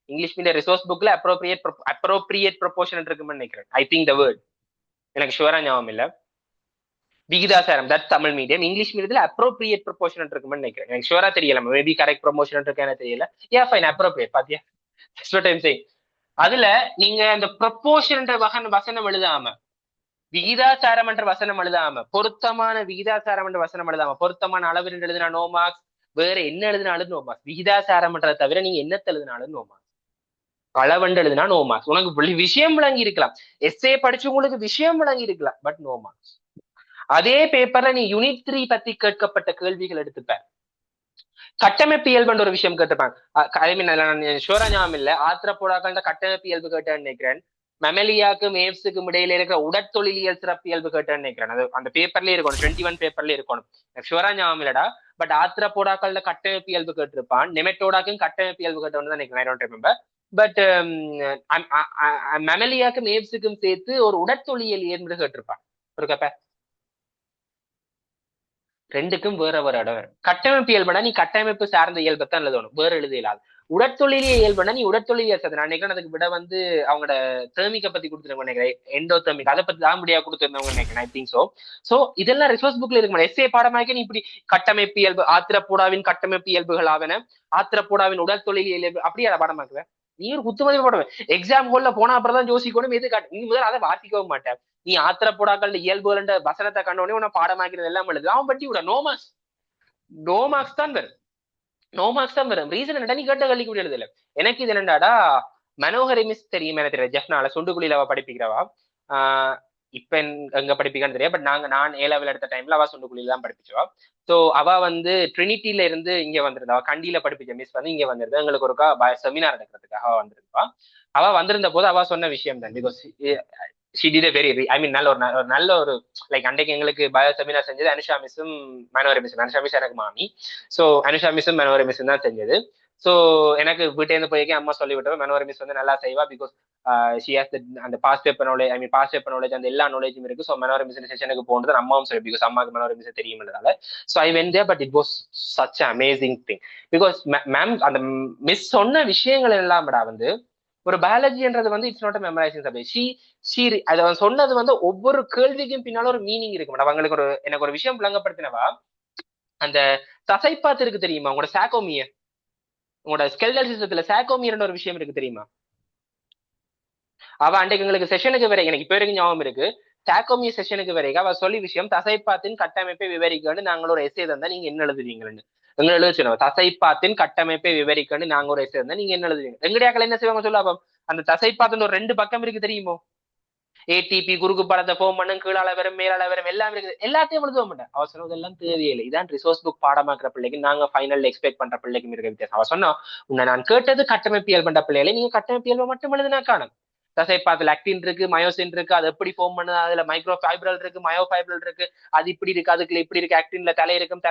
Speaker 1: இங்கிலீஷ் மீடியம் ரிசோர்ஸ் புக்ல அப்ரோப்ரியேட் ப்ரொபோர்ஷன் இருக்குன்னு நினைக்கிறேன். ஐ திங்க் த வேர்ட் எனக்கு ஷுவரா ஞாபகம் இல்ல. விகிதாசாரம் தட் தமிழ் மீடியம். இங்கிலீஷ் மீடியத்துல அப்ரோப்ரியேட் ப்ரொபோர்ஷன் இருக்குன்னு நினைக்கிறேன். எனக்கு ஷுவரா தெரியல. மேபி கரெக்ட் ப்ரொமோஷன் இருக்கேன்னு தெரியல. Yeah fine, appropriate. பாத்தியா? அதுல நீங்க அந்த ப்ரொபோர்ஷன் வசனம் எழுதாம, விகிதாசாரம் என்ற வசனம் எழுதாம, பொருத்தமான விகிதாசாரம் என்ற வசனம் எழுதாம, பொருத்தமான அளவு என்று எழுதினா நோ மார்க்ஸ். வேற என்ன எழுதினாலும் நோ மார்க்ஸ். விகிதாசாரம்ன்றதை தவிர நீங்க என்னத்தை எழுதினாலும் நோ மார்க்ஸ். அளவண்டு எழுதினா நோ மார்க்ஸ். உனக்கு விஷயம் விளங்கி இருக்கலாம், எஸ்ஏ படிச்சு உங்களுக்கு விஷயம் விளங்கி இருக்கலாம், பட் நோ மார்க்ஸ். அதே பேப்பர்ல நீ யூனிட் 3 பத்தி கேட்கப்பட்ட கேள்விகள் எடுத்துப்ப. கட்டமைப்பு இயல்புன்ற ஒரு விஷயம் கேட்டிருப்பாங்க. ஐ மீன் நான் ஷோரா ஞாபகம் இல்ல, ஆத்திரப்போடாக்கள்ட கட்டமைப்பு இயல்பு கேட்டேன்னு நினைக்கிறேன். மெமலியாக்கும் ஏவ்ஸுக்கும் இடையில இருக்கிற உடற்தொழிலியல் சிறப்பு இயல்பு கேட்டேன்னு நினைக்கிறேன். அது அந்த பேப்பர்லயே இருக்கணும், 21 பேப்பர்லயே இருக்கணும். ஷோரா ஞாபகம் இல்லடா. பட் ஆத்திரப்போடாக்கள்ல கட்டமைப்பு இயல்பு கேட்டிருப்பான், நெமெட்டோடாக்கும் கட்டமைப்பு இயல்பு கேட்டவன்னு தான் நினைக்கிறேன். I don't remember. பட் மெமலியாக்கும் ஏவ்ஸுக்கும் சேர்த்து ஒரு உடற்தொழியல் இயல்பு கேட்டிருப்பான் ஒரு கப்ப. ரெண்டுக்கும் வேற வேற இடம். கட்டமைப்பு இயல்புனா நீ கட்டமைப்பு சார்ந்த இயல்பத்தான் எழுதணும், வேற எழுத இயலாது. உடற்தொழிலிய இயல்புனா நீ உடற்தொழிலியல் சேர்த்து. நான் நினைக்கிறேன் அதுக்கு விட வந்து அவங்களோட தேர்மிக்கை பத்தி கொடுத்துருங்க நினைக்கிறேன், எண்டோ தேர்மிக் அதை பத்தி தான் முடியா கொடுத்துருந்தவங்க நினைக்கிறேன். ஐ திங்க் சோ இதெல்லாம் ரிசோர்ஸ் புக்ல இருக்கு. எஸ்ஏ பாடமாக்கி நீ இப்படி கட்டமைப்பு இயல்பு, ஆத்திரப்பூடாவின் கட்டமைப்பு இயல்புகள் ஆவன, ஆத்திரப்பூடாவின் உடற்தொழிலிய இயல்பு, அப்படியே அதை பாடமாக்குவேன். நீ ஒரு குத்துமதி போடுவேன். எக்ஸாம் ஹோல்ல போனா அப்புறம் தான் யோசிக்கணும் எது நீ முதல்ல அதை வாசிக்கவும் மாட்டேன். நீ ஆத்திரப்பூடாக்கள் இயல்புகள் வசனத்தை கண்டோடனே உன்னை பாடமாக்கிறது எல்லாம் எழுது, அவன் பட்டி விட நோ மார்க்ஸ். நோ மார்க்ஸ் தான் வரும், நோ மார்க்ஸ் தான் வரும். ரீசன் என்னடா, நீ கேட்ட கல்விக்கு கூட எழுதல. எனக்கு இது என்னடாடா, மனோகரி மிஸ் தெரியும் எனக்கு தெரியல, ஜெஃப்னால சுண்டுக்குழியில அவ படிப்பிக்கிறவா. இப்ப எங்க படிப்பிக்கான்னு தெரியாது. பட் நான் ஏ லெவல் எடுத்த டைம்ல அவ சுண்டுக்குழியில தான் படிப்பிச்சவா. சோ அவ வந்து ட்ரினிட்டில இருந்து இங்க வந்திருந்தா, கண்டியில படிப்பிச்ச மிஸ் வந்து இங்க வந்திருந்தா, எங்களுக்கு ஒருக்கா செமினார் எடுக்கிறதுக்காக அவ வந்திருப்பா. அவ வந்திருந்த போது அவ சொன்ன விஷயம் தான், because she did a very, I mean நல்ல ஒரு லைக் அன்றைக்கு எங்களுக்கு பயோ செமினார் செஞ்சது அனுஷா மிஸ்ஸும் மனோரி மிஸ்ஸும். அனுஷா மிஸ் எனக்கு மாமி. சோ அனுஷா மிஸ்ஸும் மனோரி மிஸ்ஸும் தான் செஞ்சது. சோ எனக்கு வீட்டேருந்து போய்க்கே அம்மா சொல்லி விட்டோம், மனோரி மிஸ் வந்து நல்லா செய்வா, பிகாஸ் ஷி ஹாஸ் அந்த பாஸ்ட் பேப்பர் நாலேஜ், ஐ மீன் பாஸ்ட் பேப்பர் நாலேஜ், அந்த எல்லா நாலேஜும் இருக்கு. ஸோ மனோரி மிஸ் செஷனுக்கு போனது அம்மாவும் சொல்லி, பிகாஸ் அம்மாவுக்கு மனோரி மிஸ் தெரியும்ன்றதால. So I went there. But it was such amazing thing, because ma'am அந்த மிஸ் சொன்ன விஷயங்கள் எல்லாம் வந்து ஒரு பயாலஜின்றது வந்து இட்ஸ் நாட் மெமரைசிங் சப்ஜெக்ட். அதை சொன்னது வந்து ஒவ்வொரு கேள்விக்கும் பின்னால ஒரு மீனிங் இருக்கு மேடம். அவங்களுக்கு எனக்கு ஒரு விஷயம் விளங்கப்படுத்தினவா, அந்த தசைப்பாத்து இருக்கு தெரியுமா, உங்களோட சாக்கோமிய, உங்களோட ஸ்கெல்டல் சிஸ்டத்துல சாக்கோமியர்ன்ற ஒரு விஷயம் இருக்கு தெரியுமா. அவ அன்றைக்கு எங்களுக்கு செஷனுக்கு வரை, எனக்கு இப்ப வரைக்கும் ஞாபகம் இருக்கு, சாக்கோமிய செஷனுக்கு வரைக்கும் அவ சொல்லி விஷயம், தசைப்பாத்தின் கட்டமைப்பை விவரிக்கன்னு நாங்கள் ஒரு எஸ்ஸே தந்தா நீங்க என்ன எழுதுவீங்கன்னு எங்க எழுத சொல்லுவோம். தசைப்பாத்தின் கட்டமைப்பை விவரிக்கன்னு நாங்க ஒரு எஸ்ஸே தந்தா நீங்க என்ன எழுதுவீங்க. எங்கடியாக்கள் என்ன செய்வாங்க சொல்ல, அந்த தசைப்பாத்தின் ஒரு 2 பக்கம் இருக்கு தெரியுமோ, ஏடிபி குறுக்கு படத்தை போம் பண்ணும், கீழால வரும் மேலால வரும் எல்லாம் இருக்குது, எல்லாத்தையும் எழுத மாட்டேன். அவ சொன்னதெல்லாம் தேவையில்லை. இதான் ரிசோர்ஸ் புக் பாடமாக்குற பிள்ளைக்கு நாங்க ஃபைனல் எக்ஸ்பெக்ட் பண்ற பிள்ளைக்கும் இருக்க வித்தியாசம். அவ சொன்னா, உன்னை நான் கேட்டது கட்டமைப்பியல் பண்ற பிள்ளைகளை, நீங்க கட்டமைப்பியல்பை மட்டும் எழுதினா காணும். தசைப்பாத்துல ஆக்டின் இருக்கு, மயோசின் இருக்கு, அது எப்படி ஃபார்ம் பண்ணுது, அதுல மைக்ரோ ஃபைப்ரல் இருக்கு, மயோ ஃபைப்ரல் இருக்கு, அது இப்படி இருக்கு, அதுக்குள்ள இப்படி இருக்கு, ஆக்டின்ல தலை இருக்கும்,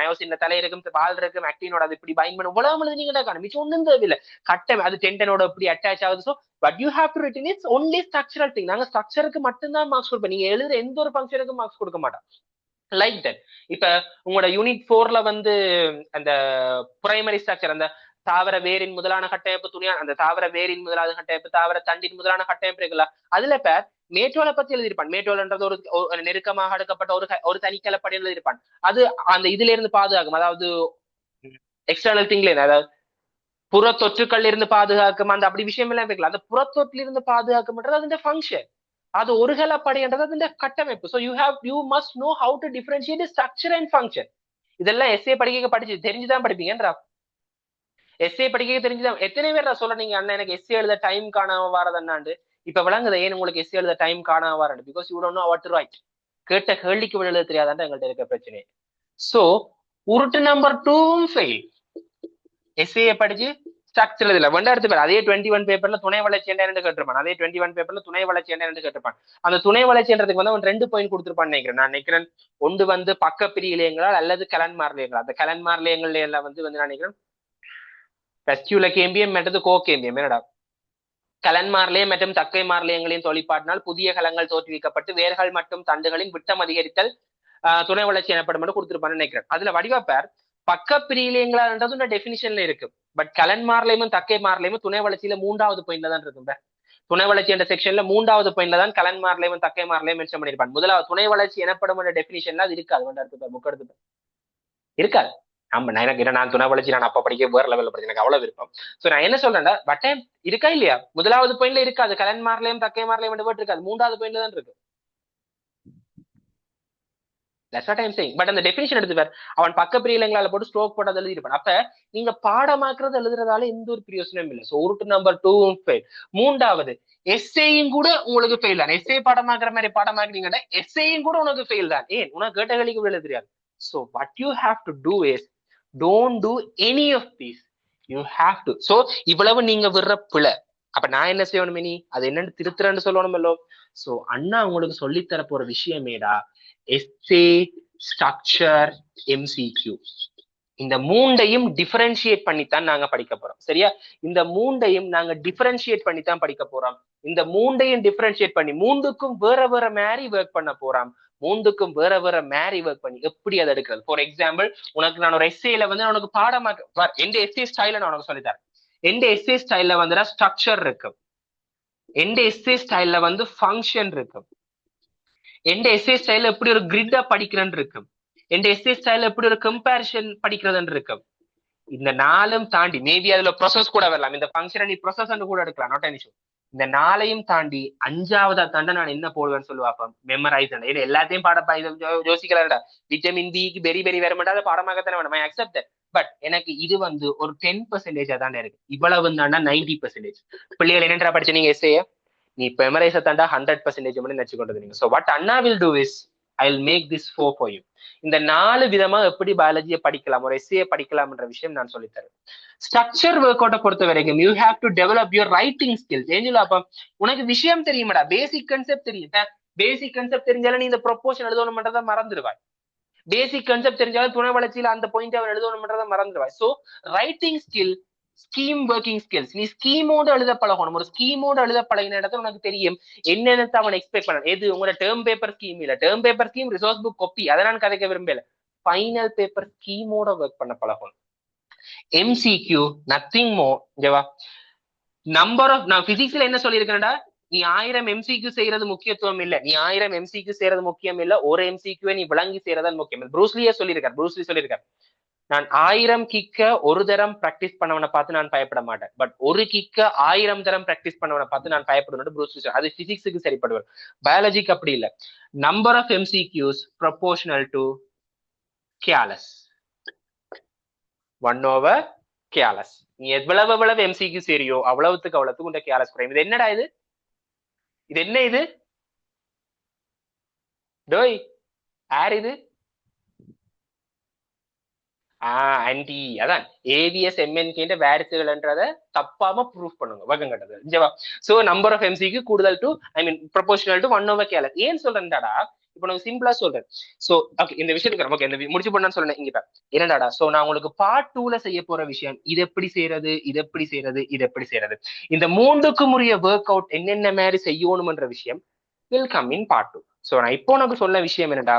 Speaker 1: மயோசின்ல தலை இருக்கும், பால் இருக்கும், ஆக்டினோட அது இப்படி பைண்ட் பண்ண உலகம் எழுதினீங்கன்னா காணும். மிச்சம் ஒன்றும் தேவையில்லை. கட்டம் அது டெண்டனோட எப்படி அட்டாச் ஆகுது. So but you have to written it's only structural thing. நாங்க ஸ்ட்ரக்சருக்கு மட்டும்தான் மார்க்ஸ் கொடுப்போம், நீங்க எழுதுற எந்த ஒரு ஃபங்க்ஷனுக்கும் மார்க்ஸ் கொடுக்க மாட்டோம். Like that. இப்ப உங்களோட யூனிட் 4ல வந்து அந்த பிரைமரி ஸ்ட்ரக்சர், அந்த தாவர வேரின் முதலான கட்டமைப்பு, துணியா அந்த தாவர வேரின் முதலான கட்டமைப்பு, தாவர தண்டின் முதலான கட்டமைப்பு இருக்குல்ல, அதுல இப்ப மேட்டோலை பத்தி எழுதியிருப்பான். மேட்டோல்ன்றது ஒரு நெருக்கமாக அடுக்கப்பட்ட ஒரு தனிக்கலப்படி எழுதியிருப்பான். அது அந்த இதுல இருந்து பாதுகாக்கும், அதாவது எக்ஸ்டர்னல் திங்ல, அதாவது புற தொற்றுக்கள் இருந்து பாதுகாக்கும், அந்த அப்படி விஷயம் எல்லாம் இருக்குல்ல, அந்த புறத்தொற்றில் இருந்து பாதுகாக்கும்ன்றது அதுന്റെ ஃபங்க்ஷன். அது ஒரு கலப்படைன்றது அதுന്റെ கட்டமைப்பு. So you must know how to differentiate structure and function. இதெல்லாம் எஸ்ஏ படிச்சு தெரிஞ்சுதான் படிப்பீங்கன்றா. எஸ்ஏ படிக்க தெரிஞ்சுதான். எத்தனை பேர் நான் சொல்ல, நீங்க அண்ணா எனக்கு எஸ்ஏ எழுத டைம் காணாம வரதன்னாண்டு. இப்ப விளங்குது ஏன் உங்களுக்கு எஸ்ஏ எழுத டைம் காணாம வரண்டு, because you don't know what to write. கேட்ட கேள்விக்கு எழுத தெரியாதான்ட்டு எங்கள்கிட்ட இருக்க பிரச்சனை. சோ உருட்டு நம்பர் 2 ஃபெயில். எஸ்ஏ படிச்சு ஸ்ட்ரக்சர் இதுல வெண்டாயிரத்து பேர் அதே 21 பேப்பர்ல துணை வளர்ச்சி என்ன கேட்டிருப்பான். அதே 21 பேப்பர்ல துணை வளர்ச்சி என்ன கேட்டிருப்பான். அந்த துணை வளர்ச்சின்றதுக்கு வந்து அவன் 2 பாயிண்ட் கொடுத்துருப்பான்னு நினைக்கிறேன். நான் நினைக்கிறேன் ஒன்று வந்து பக்க பிரியிலேயங்களால் அல்லது கலன்மார்லேயங்கள். அந்த கலன்மார்லேயங்கள்ல எல்லாம் வந்து நான் நினைக்கிறேன் பெஸ்டியூல கேம்பியம் மற்றது கோ கேம்பியம். என்னடா, கலன்மார்லே மற்றும் தக்கை மார்லேயங்களின் தொழிற்பாட்டினால் புதிய கலங்கள் தோற்றுவிக்கப்பட்டு வேர்கள் மற்றும் தண்டுகளின் விட்டம் அதிகரித்தல் துணை வளர்ச்சி எனப்படும் கொடுத்திருப்பான்னு நினைக்கிறேன். அதுல வடிவப்பேர் பக்க பிரியிலேயங்களான்றது டெபினிஷன்ல இருக்கு. பட் கலன் மார்லையும் தக்கை மார்லையும் துணை வளர்ச்சியில 3வது பாயிண்ட்ல தான் இருக்கும். துணை வளர்ச்சி என்ற செக்ஷன்ல 3வது பாயிண்ட்ல தான் கலன் மார்லையும் தக்கை மார்லையும் மென்ஷன் பண்ணிருப்பான். முதலாவது துணை வளர்ச்சி எனப்படும் டெபினிஷன்ல அது இருக்காது. புக் எடுத்து இருக்காது. ஆமா, நான் துணை வளர்ச்சி நான் அப்ப படிக்க வேற லெவல்ல படிச்சு எனக்கு அவ்வளவு விருப்பம். சோ நான் என்ன சொல்றேன்டா, பட் இருக்கா இல்லையா, முதலாவது பாயிண்ட்ல இருக்காது, கலன் மார்லையும் தக்கை மார்லையும் இருக்காது, 3வது பாயிண்ட்ல தான் இருக்கு. That's what I'm saying. But அந்த டெபினிஷன் எடுத்துப்பார், அவன் பக்க பிரியலங்களால போட்டு ஸ்ட்ரோக் போட்டு எழுதி இருப்பான். அப்ப நீங்க பாடமாக்குறது எழுதுறதால எந்த ஒரு பிரயோசனம் இல்லை. சோ உருட்டு நம்பர் 2 ஃபெயில். 3வது எஸ்ஏயும் கூட உங்களுக்கு ஃபெயில் தான். எஸ்ஏ பாடமாக்குற மாதிரி பாடமாக்குறீங்கன்னா எஸ்ஏயும் கூட உனக்கு ஃபெயில் தான். ஏன், உனக்கு கேட்ட கேள்விக்கு எழுத தெரியாது. So what you have to do is don't do any of these. You have to. So இவ்வளவு நீங்க விடுற பிழை. அப்ப நான் என்ன செய்யணும் இனி? அது என்னன்னு திருத்துறேன்னு சொல்லணுமல்லோ. சோ அண்ணா உங்களுக்கு சொல்லித்தர போற விஷயமேடா எஸ்ஏ, ஸ்ட்ரக்சர், எம்சிக்யூ. இந்த மூண்டையும் டிஃபரன்ஷியேட் பண்ணித்தான் நாங்க படிக்க போறோம். சரியா? இந்த மூண்டையும் நாங்க டிஃபரன்ஷியேட் பண்ணித்தான் படிக்க போறோம். இந்த மூண்டையும் டிஃபரன்ஷியேட் பண்ணி மூண்டுக்கும் வேற வேற மாதிரி ஒர்க் பண்ண போறோம். மூண்டுக்கும் வேற வேற மாதிரி ஒர்க் பண்ணி எப்படி அதை எடுக்கிறது. ஃபார் எக்ஸாம்பிள், உனக்கு நான் ஒரு எஸ்ஏல வந்து உனக்கு பாடமாக எந்த எஸ்ஏ ஸ்டைல நான் உனக்கு சொல்லித்தரேன். எந்த எஸ்ஏ ஸ்டைல்ல வந்து ஸ்ட்ரக்சர் இருக்கு, எந்த எஸ்ஏ ஸ்டைல்ல வந்து ஃபங்க்ஷன் இருக்கு, எந்த எஸ்ஏ ஸ்டைல்ல எப்படி ஒரு கிரிட்டா படிக்கிறேன்னு இருக்கு, எந்த எஸ்ஏ ஸ்டைல்ல எப்படி ஒரு கம்பேரிஷன் படிக்கிறதுன்னு இருக்கு. இந்த நாளும் தாண்டி மேபி அதுல ப்ரொசஸ் கூட வரலாம். இந்த ஃபங்க்ஷனை நீ ப்ரொசஸ் கூட எடுக்கலாம், நாட் அன் இஷ்யூ. இந்த நாளையும் தாண்டி அஞ்சாவதா தாண்ட நான் என்ன போடுவேன்னு சொல்லுவாப்ப மெமரைஸ். எல்லாத்தையும் பாடப்பா யோசிக்கலாம்டா. விட்டமின் பிக்கு பெரி பெரி வர மாட்டா, அதை பாடமாகத்தானே வேணும். ஐ அக்செப்ட் தட். பட் எனக்கு இது வந்து ஒரு 10% தானே இருக்கு. இவ்வளவு தாண்டா 90%. பிள்ளைகள் என்னன்றா படிச்ச நீங்க எஸ்ஏ, நீ மெமரைஸை தாண்டா 100% மட்டும் நினைச்சு கொண்டது நீங்க. ஸோ வாட் அண்ணா will do is I will make this 4 for you. இந்த 4 விதமா எப்படி பயாலஜியை படிக்கலாம், ஒரு எஸ்ஏ படிக்கலாம்ன்ற விஷயம் நான் சொல்லித்தரேன். ஸ்ட்ரக்சர் ஒர்க் அவுட்டை பொறுத்த வரைக்கும் you have to develop your writing skills. ஏஞ்சலாப்பா உனக்கு விஷயம் தெரியுமாடா, பேசிக் கன்செப்ட் தெரியும். பேசிக் கன்செப்ட் தெரிஞ்சாலும் நீ இந்த ப்ரொபோஷன் எழுதணும்ன்றதை மறந்துடுவாய். பேசிக் கன்செப்ட் தெரிஞ்சாலும் துணை வளர்ச்சியில அந்த பாயிண்ட் அவர் எழுதணும்ன்றதை மறந்துடுவாய். So writing skill, scheme working skills. நீ ஸ்கீமோட எழுத பழகணும். ஒரு ஸ்கீமோட எழுத பழகின இடத்துல உனக்கு தெரியும் என்னென்ன அவன் எக்ஸ்பெக்ட் பண்ண. எது உங்களோட டேர்ம் பேப்பர் ஸ்கீம் இல்ல, term paper scheme resource book copy, அதை நான் கதைக்க விரும்பல. ஃபைனல் பேப்பர் ஸ்கீமோட ஒர்க் பண்ண பழகணும். எம்சிக்யூ நத்திங் மோ. ஓகேவா? நம்பர் ஆஃப், நான் பிசிக்ஸ்ல என்ன சொல்லியிருக்கேன்டா, நீ 1000 எம்சிக்யூ செய்யறது முக்கியத்துவம் இல்ல, நீ 1000 எம்சிக்யூ செய்யறது முக்கியம் இல்ல, ஒரு எம்சிக்யூ நீ விளங்கி செய்யறதான் முக்கியம். ப்ரூஸ்லியே சொல்லியிருக்காரு. ப்ரூஸ்லி சொல்லியிருக்காரு, நான் 1000 கிக்க ஒரு தரம் பிராக்டிஸ் பண்ணவனை பார்த்து நான் பயப்பட மாட்டேன், பட் ஒரு கிக்க 1000 தரம் பிராக்டிஸ் பண்ணவனை பார்த்து நான் பயப்படுவேன். ப்ரூஸ்லி அது பிசிக்ஸுக்கு சரிப்படுவார். பயாலஜிக்கு அப்படி இல்ல. Number of MCQs proportional to கேலஸ் 1/. கேலஸ். நீ எவ்வளவு எம்சிக்யூ சரியோ அவ்வளவுக்கு அவ்வளவுக்கு உண்ட கேலஸ் குறையும். இது என்னடா இது? இது என்ன இது? டோய் யார் இது? ஆன்டி. அதான் ஏவிஎஸ் எம்என்கேன்ற வேரிசுகள்ன்றத தப்பாம ப்ரூஃப் பண்ணுங்க வகம் கட்டது. ஓகேவா? சோ நம்பர் ஆஃப் எம்சிக்கு கூடுதல் to I mean proportional to 1/. Callus. ஏன் சொல்றேன்டாடா, இப்போ நான் சிம்பிளா சொல்றேன். சோ ஓகே, இந்த விஷயத்துக்கு ஓகே, இந்த முடிச்சு பண்ணான்னு சொல்றேன். இங்க என்னடாடா, சோ நான் உங்களுக்கு பார்ட் 2ல செய்ய போற விஷயம் இது எப்படி செய்யறது, இது எப்படி செய்யறது, இது எப்படி செய்யறது, இந்த மூன்றுக்கும் உரிய ஒர்க் அவுட் என்னென்ன மாதிரி செய்யணும்ன்ற விஷயம் will come in part 2. So நான் இப்போ உனக்கு சொன்ன விஷயம் என்னடா,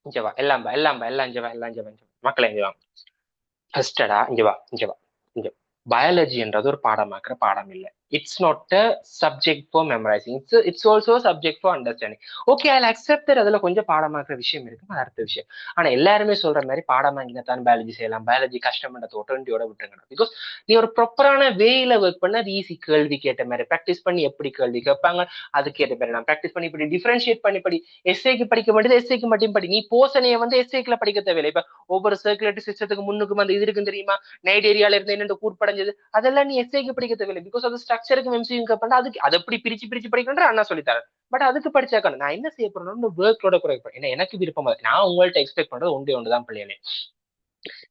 Speaker 1: இங்கவா எல்லாம் எல்லாம் மக்களை இங்கவா ஃபர்ஸ்டடா இங்கவா இங்க பயாலஜி என்றது ஒரு பாடமாக்குற பாடம் இல்லை. It's not a subject for memorising, it's also subject for understanding. Okay, I accept that. அதுல கொஞ்சம் பாடமாக்குற விஷயம் இருக்கு, அது அடுத்த விஷயம். ஆனா எல்லாருமே சொல்ற மாதிரி பாடமாக்கினா தான் பயாலஜி செய்யலாம், பயாலஜி கஷ்டம்ன்றத ஒட்டண்டியோட விட்டுருங்க. பிகாஸ் நீ ஒரு ப்ராப்பரான வேல ஒர்க் பண்ண அது ஈஸி. கேள்வி கேட்ட மாதிரி ப்ராக்டிஸ் பண்ணி எப்படி கேள்வி கேட்பாங்க அது கேட்ட மாதிரி நான் ப்ராக்டிஸ் பண்ணி இப்படி டிஃபரன்ஷியேட் பண்ணி படி. எஸ்ஏக்கு படிக்க மாட்டேது, எஸ்ஏக்கு மட்டும் படி. நீ போசனையை வந்து எஸ்ஏக்குல படிக்க தேவையில்லை. இப்ப ஒவ்வொரு சர்க்குலேட்டரி சிஸ்டத்துக்கு முன்னுக்கும் அந்த இது இருக்குன்னு தெரியுமா, நைட் ஏரியால இருந்து என்னென்ன கூற்படைஞ்சது, அதெல்லாம் நீ எஸ்ஐக்கு படிக்க தேவையில்லை. பிகாஸ் அது ஸ்ட்ரக்சருக்கு எம்சிக்கு பண்ணா அதுக்கு அதை எப்படி பிரிச்சு படிக்கணும்ன்ற அண்ணா சொல்லித்தரேன். பட் அதுக்கு படிச்சாக்கணும் நான் என்ன செய்ய போறேன்னா ஒர்க்லோட குறைப்பேன். ஏன்னா எனக்கு விருப்பம் நான் உங்கள்ட்ட எக்ஸ்பெக்ட் பண்றது ஒன்றுதான் பிள்ளைகளே,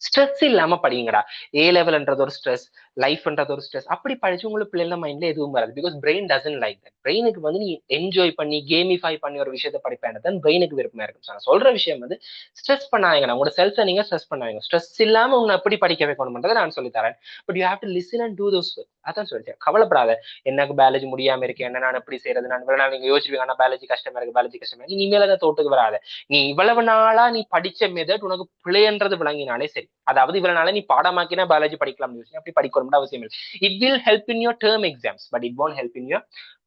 Speaker 1: ஸ்ட்ரெஸ் இல்லாம படிங்கடா. ஏ லெவல்ன்றது ஒரு ஸ்ட்ரெஸ், லைஃப்ன்றது ஒரு ஸ்ட்ரெஸ். அப்படி படிச்சு உங்களுக்கு பிள்ளைங்க மைண்ட்ல எதுவும் வராது. Because brain doesn't like that. பிரெயினுக்கு வந்து நீ என்ஜாய் பண்ணி கேமிஃபை பண்ணி ஒரு விஷயத்த படிப்பேன் பிரெயினுக்கு விருப்பமா இருக்கும். நான் சொல்ற விஷயம் வந்து ஸ்ட்ரெஸ் பண்ணாங்க, உங்களோட செல்ஃபை நீங்க ஸ்ட்ரெஸ் பண்ணாங்க. ஸ்ட்ரெஸ் இல்லாம உங்களை எப்படி படிக்க வைக்கணும்ன்றதை நான் சொல்லி தரேன். But you have to listen and do those. அதான் சொல்லிட்டேன். கவலைப்படாத, எனக்கு பயாலஜி முடியாம இருக்கேன், என்ன நான் எப்படி செய்யறது, நான் நீங்க யோசிச்சுவீங்க ஆனா பயாலஜி கஷ்டமா இருக்கு, பயாலஜி கஷ்டமா இருக்கு. இனிமேல அதை தோட்டுக்கு வராத. நீ இவ்வளவு நாளா நீ படிச்ச மெதட் உனக்கு பிள்ளைன்றது விளங்கினாலே சரி. அதாவது இவ்வளவு நாள நீ பாடமாக்கினா பயாலஜி படிக்கலாம், அப்படி படிக்கணும்னு அவசியம் இல்லை. It will help in your term exams, but it won't help in your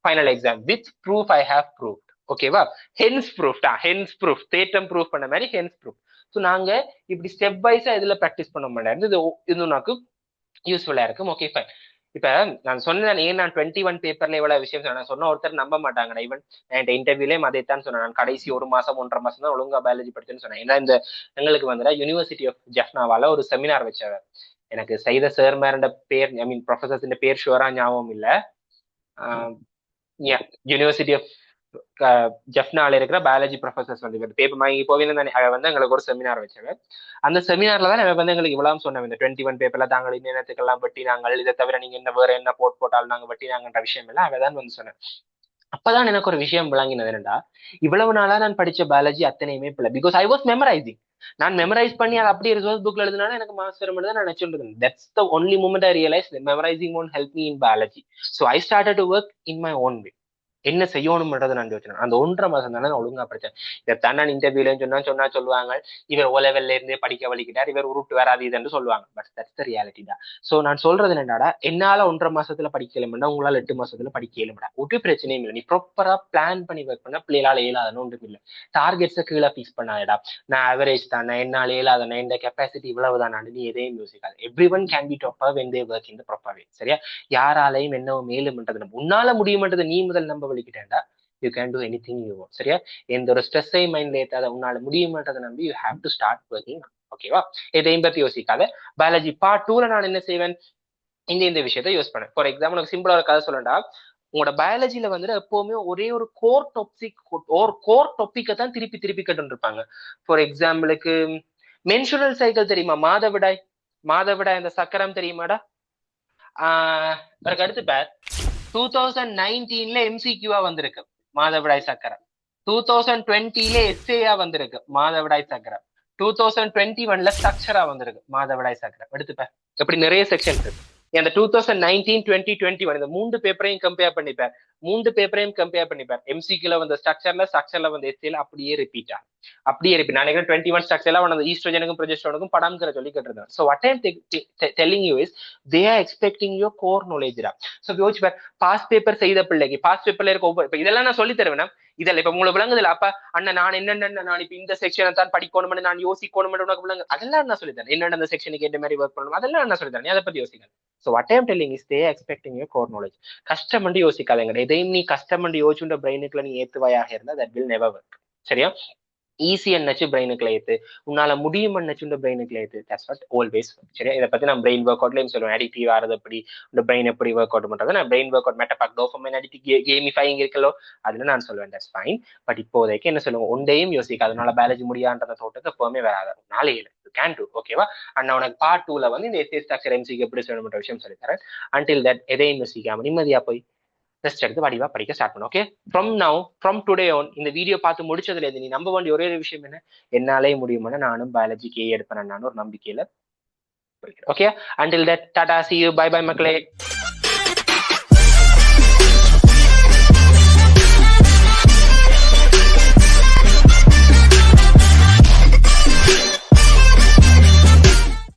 Speaker 1: final exam. With proof I have proved. ஓகேவா? ஹென்ஸ் ப்ரூஃப் தேட்டம் ப்ரூஃப் பண்ண மாதிரி ஹென்ஸ் ப்ரூஃப். ஸோ நாங்க இப்படி ஸ்டெப் வைஸா இதுல ப்ராக்டிஸ் பண்ண மாட்டேன். இது உனக்கு யூஸ்ஃபுல்லா இருக்கும். Okay fine. இப்ப நான் சொன்னேன், ஏன் நான் 21 பேப்பர்ல இவ்வளவு விஷயம் நான் சொன்ன ஒருத்தர் நம்ப மாட்டாங்க. ஈவன் என் இன்டர்வியூலயும் அதைத்தான் சொன்னேன். நான் கடைசி 1 மாசம் 1.5 மாசம் தான் ஒழுங்கா பயாலஜி படிச்சேன்னு சொன்னேன். ஏன்னா இந்த எங்களுக்கு வந்து யூனிவர்சிட்டி ஆஃப் ஜஃப்னாவால ஒரு செமினார் வச்சாங்க. எனக்கு செய்த சார் மேரோட பேர் ஐ மீன் ப்ரொஃபசர்ஸ் பேர் ஷுவரா ஞாபகம் இல்ல. யூனிவர்சிட்டி ஆஃப் ஜெஃப்னால இருக்கிற பயாலஜி ப்ரொஃபசர்ஸ் வந்து பேப்பர் வாங்கி போவீங்க வந்து எங்களுக்கு ஒரு செமினார் வச்சாங்க. அந்த செமினார்ல தான் வந்து எங்களுக்கு இவ்வளவு சொன்னாங்க, இந்த 21 பேப்பர்ல தாங்கள் இன்னத்துக்கெல்லாம் வெட்டி நாங்கள் இதை தவிர நீங்க என்ன வேற என்ன போட்டாலும் நாங்க வெட்டி நாங்கன்ற விஷயம் எல்லாம் அவதான் வந்து சொன்னேன். அப்பதான் எனக்கு ஒரு விஷயம் விளங்கினது என்னடா, இவ்வளவு நாளா நான் படிச்ச பயாலஜி அத்தனையுமே பிள்ளை. Because I was memorising. நான் மெமரைஸ் பண்ணி அதை அப்படியே ரிசோர்ஸ் புக்ல எழுதினாலும் எனக்கு மார்க்ஸ் வரும் தான் நான் நினைச்சுட்டு. That's the only moment I realise memorising won't help me in biology. So I started to work in my own way. என்ன செய்யணும்ன்றதை நான் யோசிச்சேன். அந்த 1.5 மாசம் தானே நான் ஒழுங்கா படிச்சேன். இதைத்தான் நான் இன்டர்வியூல சொன்னா சொல்லுவாங்க, இவர் ஓ லெவல்ல இருந்தே படிக்க வலிக்கிட்டார், இவர் உருட்டு வராது இதுன்னு சொல்லுவாங்க. பட் தட்ஸ் த ரியாலிட்டி தான். சோ நான் சொல்றது என்னடா, என்னால 1.5 மாசத்துல படிக்கலும்னா உங்களால 8 மாசத்துல படிக்க இயலும்டா. ஒரு பிரச்சனையும் இல்லை. நீ ப்ராப்பரா பிளான் பண்ணி ஒர்க் பண்ணா பிள்ளைகளால இயலாதன்னு ஒன்றும் இல்லை. டார்கெட்ஸை கீழே பிக்ஸ் பண்ணாதடா. நான் அவரேஜ் தானே, என்னால இயலாதானே, இந்த கெப்பாசிட்டி இவ்வளவுதான், நீ எதையும் யோசிக்காது. Everyone can be topper when they work in the proper way. சரியா? யாராலையும் என்ன மேலும்ன்றது உன்னால முடியும்ன்றது நீ முதல் நம்ப வலிக்கிட்டேன்டா. You can do anything you want. சரியா? எந்த ஒரு ஸ்ட்ரெஸ்ஸை மைண்ட்ல ஏத்தாத உன்னால முடியுமான்றதை நம்பி you have to start working. ஓகேவா? எதையும் பத்தி யோசிக்காத. பயாலஜி பார்ட் 2ல நான் என்ன செய்வேன், இந்த விஷயத்த யூஸ் பண்ணேன். ஃபார் எக்ஸாம்பிள் உனக்கு சிம்பிளா ஒரு கதை சொல்லண்டா, உங்களோட பயாலஜில வந்துட்டு எப்பவுமே ஒரே ஒரு கோர் டாபிக்கை தான் திருப்பி திருப்பி கேட்டு இருப்பாங்க. ஃபார் எக்ஸாம்பிளுக்கு மென்சுரல் சைக்கிள் தெரியுமா? மாதவிடாய் அந்த சக்கரம் தெரியுமாடா? அதுக்கு அடுத்து பேர் 2019ல எம்சிக்யூவா வந்திருக்கு மாதவிடாய் சக்கரம். 2020ல எஸ்ஏயா வந்திருக்கு மாதவிடாய் சக்கரம். 2021ல ஸ்ட்ரக்சரா வந்திருக்கு மாதவிடாய் சக்கரம். எடுத்துப்பேன். எப்படி நிறைய செக்ஷன் இருக்கு. அந்த 2019, 2021 இந்த 3 பேப்பரையும் கம்பேர் பண்ணிப்பார். எம்சிக்யூல வந்து ஸ்ட்ரக்சர்ல வந்து எஸ்ஏல அப்படியே ரிப்பீட். நான் 21 ஸ்ட்ரக்சர்ல வந்து ஈஸ்ட்ரோஜனுக்கும் ப்ரொஜெஸ்டரோனுக்கும் படம்ங்கிற சொல்லி கேட்டிருந்தேன். So what I'm telling you is they are expecting your core knowledge. So யோசிச்சு பார், பாஸ் பேப்பர் செய்த பிள்ளைக்கு பாஸ் பேப்பர்ல இருக்க ஒவ்வொரு இதெல்லாம் நான் சொல்லி தருவேன். இதெல்லாம் இப்ப உங்களுக்கு விளங்குதுல, அப்ப அண்ணன் நான் என்னென்ன நான் இப்ப இந்த செக்ஷனை தான் படிக்கணும், நான் யோசிக்கணும், உனக்கு விளங்கு அதெல்லாம் நான் சொல்லித்தரேன். என்னென்ன அந்த செக்ஷனுக்கு ஏற்ற மாதிரி ஒர்க் பண்ணணும் அதெல்லாம் நான் சொல்லித்தரேன். அதை பத்தி யோசிக்கிறேன். So what I'm telling is they expecting your core knowledge. கஷ்டப்பட்டு யோசிக்காதங்க. எதையும் நீ கஷ்டப்பட்டு யோசிச்சுன்ற பிரெயினுக்குள்ள நீ ஏத்துவாயாக இருந்தா தட் வில் நெவர் ஒர்க். சரியா? ஈஸி அண்ணச்சு பிரெயினுக்குள்ள ஏத்து, உன்னால முடியும் அண்ணச்சுன்ற பிரெயினுக்குள்ள ஏத்து. That's what always. சரியா? இதை பத்தி நான் பிரெயின் ஒர்க் அவுட்லயும் சொல்லுவேன். அடிக்டிவ் ஆறது எப்படி, இந்த பிரெயின் எப்படி ஒர்க் அவுட் பண்றது, நான் பிரெயின் ஒர்க் அவுட் மெட்டபாக் டோபமைன் அடிக்டிவ் கேமிஃபைங் இருக்கலோ அதுல நான் சொல்லுவேன். That's fine. பட் இப்போதைக்கு என்ன சொல்லுங்க, ஒன்றையும் யோசிக்க, அதனால பயாலஜி முடியான்ற தோட்டத்தை எப்பவுமே வராது. நாளையில கேன் டூ. ஓகேவா? அண்ணா உனக்கு பார்ட் 2ல வந்து இந்த எஸ்ஏ ஸ்ட்ரக்சர் எம்சிக்கு எப்படி சொல்லணும்ன்ற விஷயம் சொல்லித்தரேன். அன்டில் தட் எதையும் யோசிக்காம நிம்மதியா போய் ரெஸ்ட் எடுத்து வடிவா படிக்க ஸ்டார்ட் பண்ணும். ஓகே? ஃப்ரம் டுடே ஆன் இந்த வீடியோ பார்த்து முடிச்சதுல இருந்து நீ நம்ப வேண்டிய ஒரே விஷயம் என்ன, என்னாலே முடியும்னா நானும் பயாலஜிக்கு எடுப்பேன் ஒரு நம்பிக்கையில. Okay? Until that Tata, see you, bye bye மக்களே.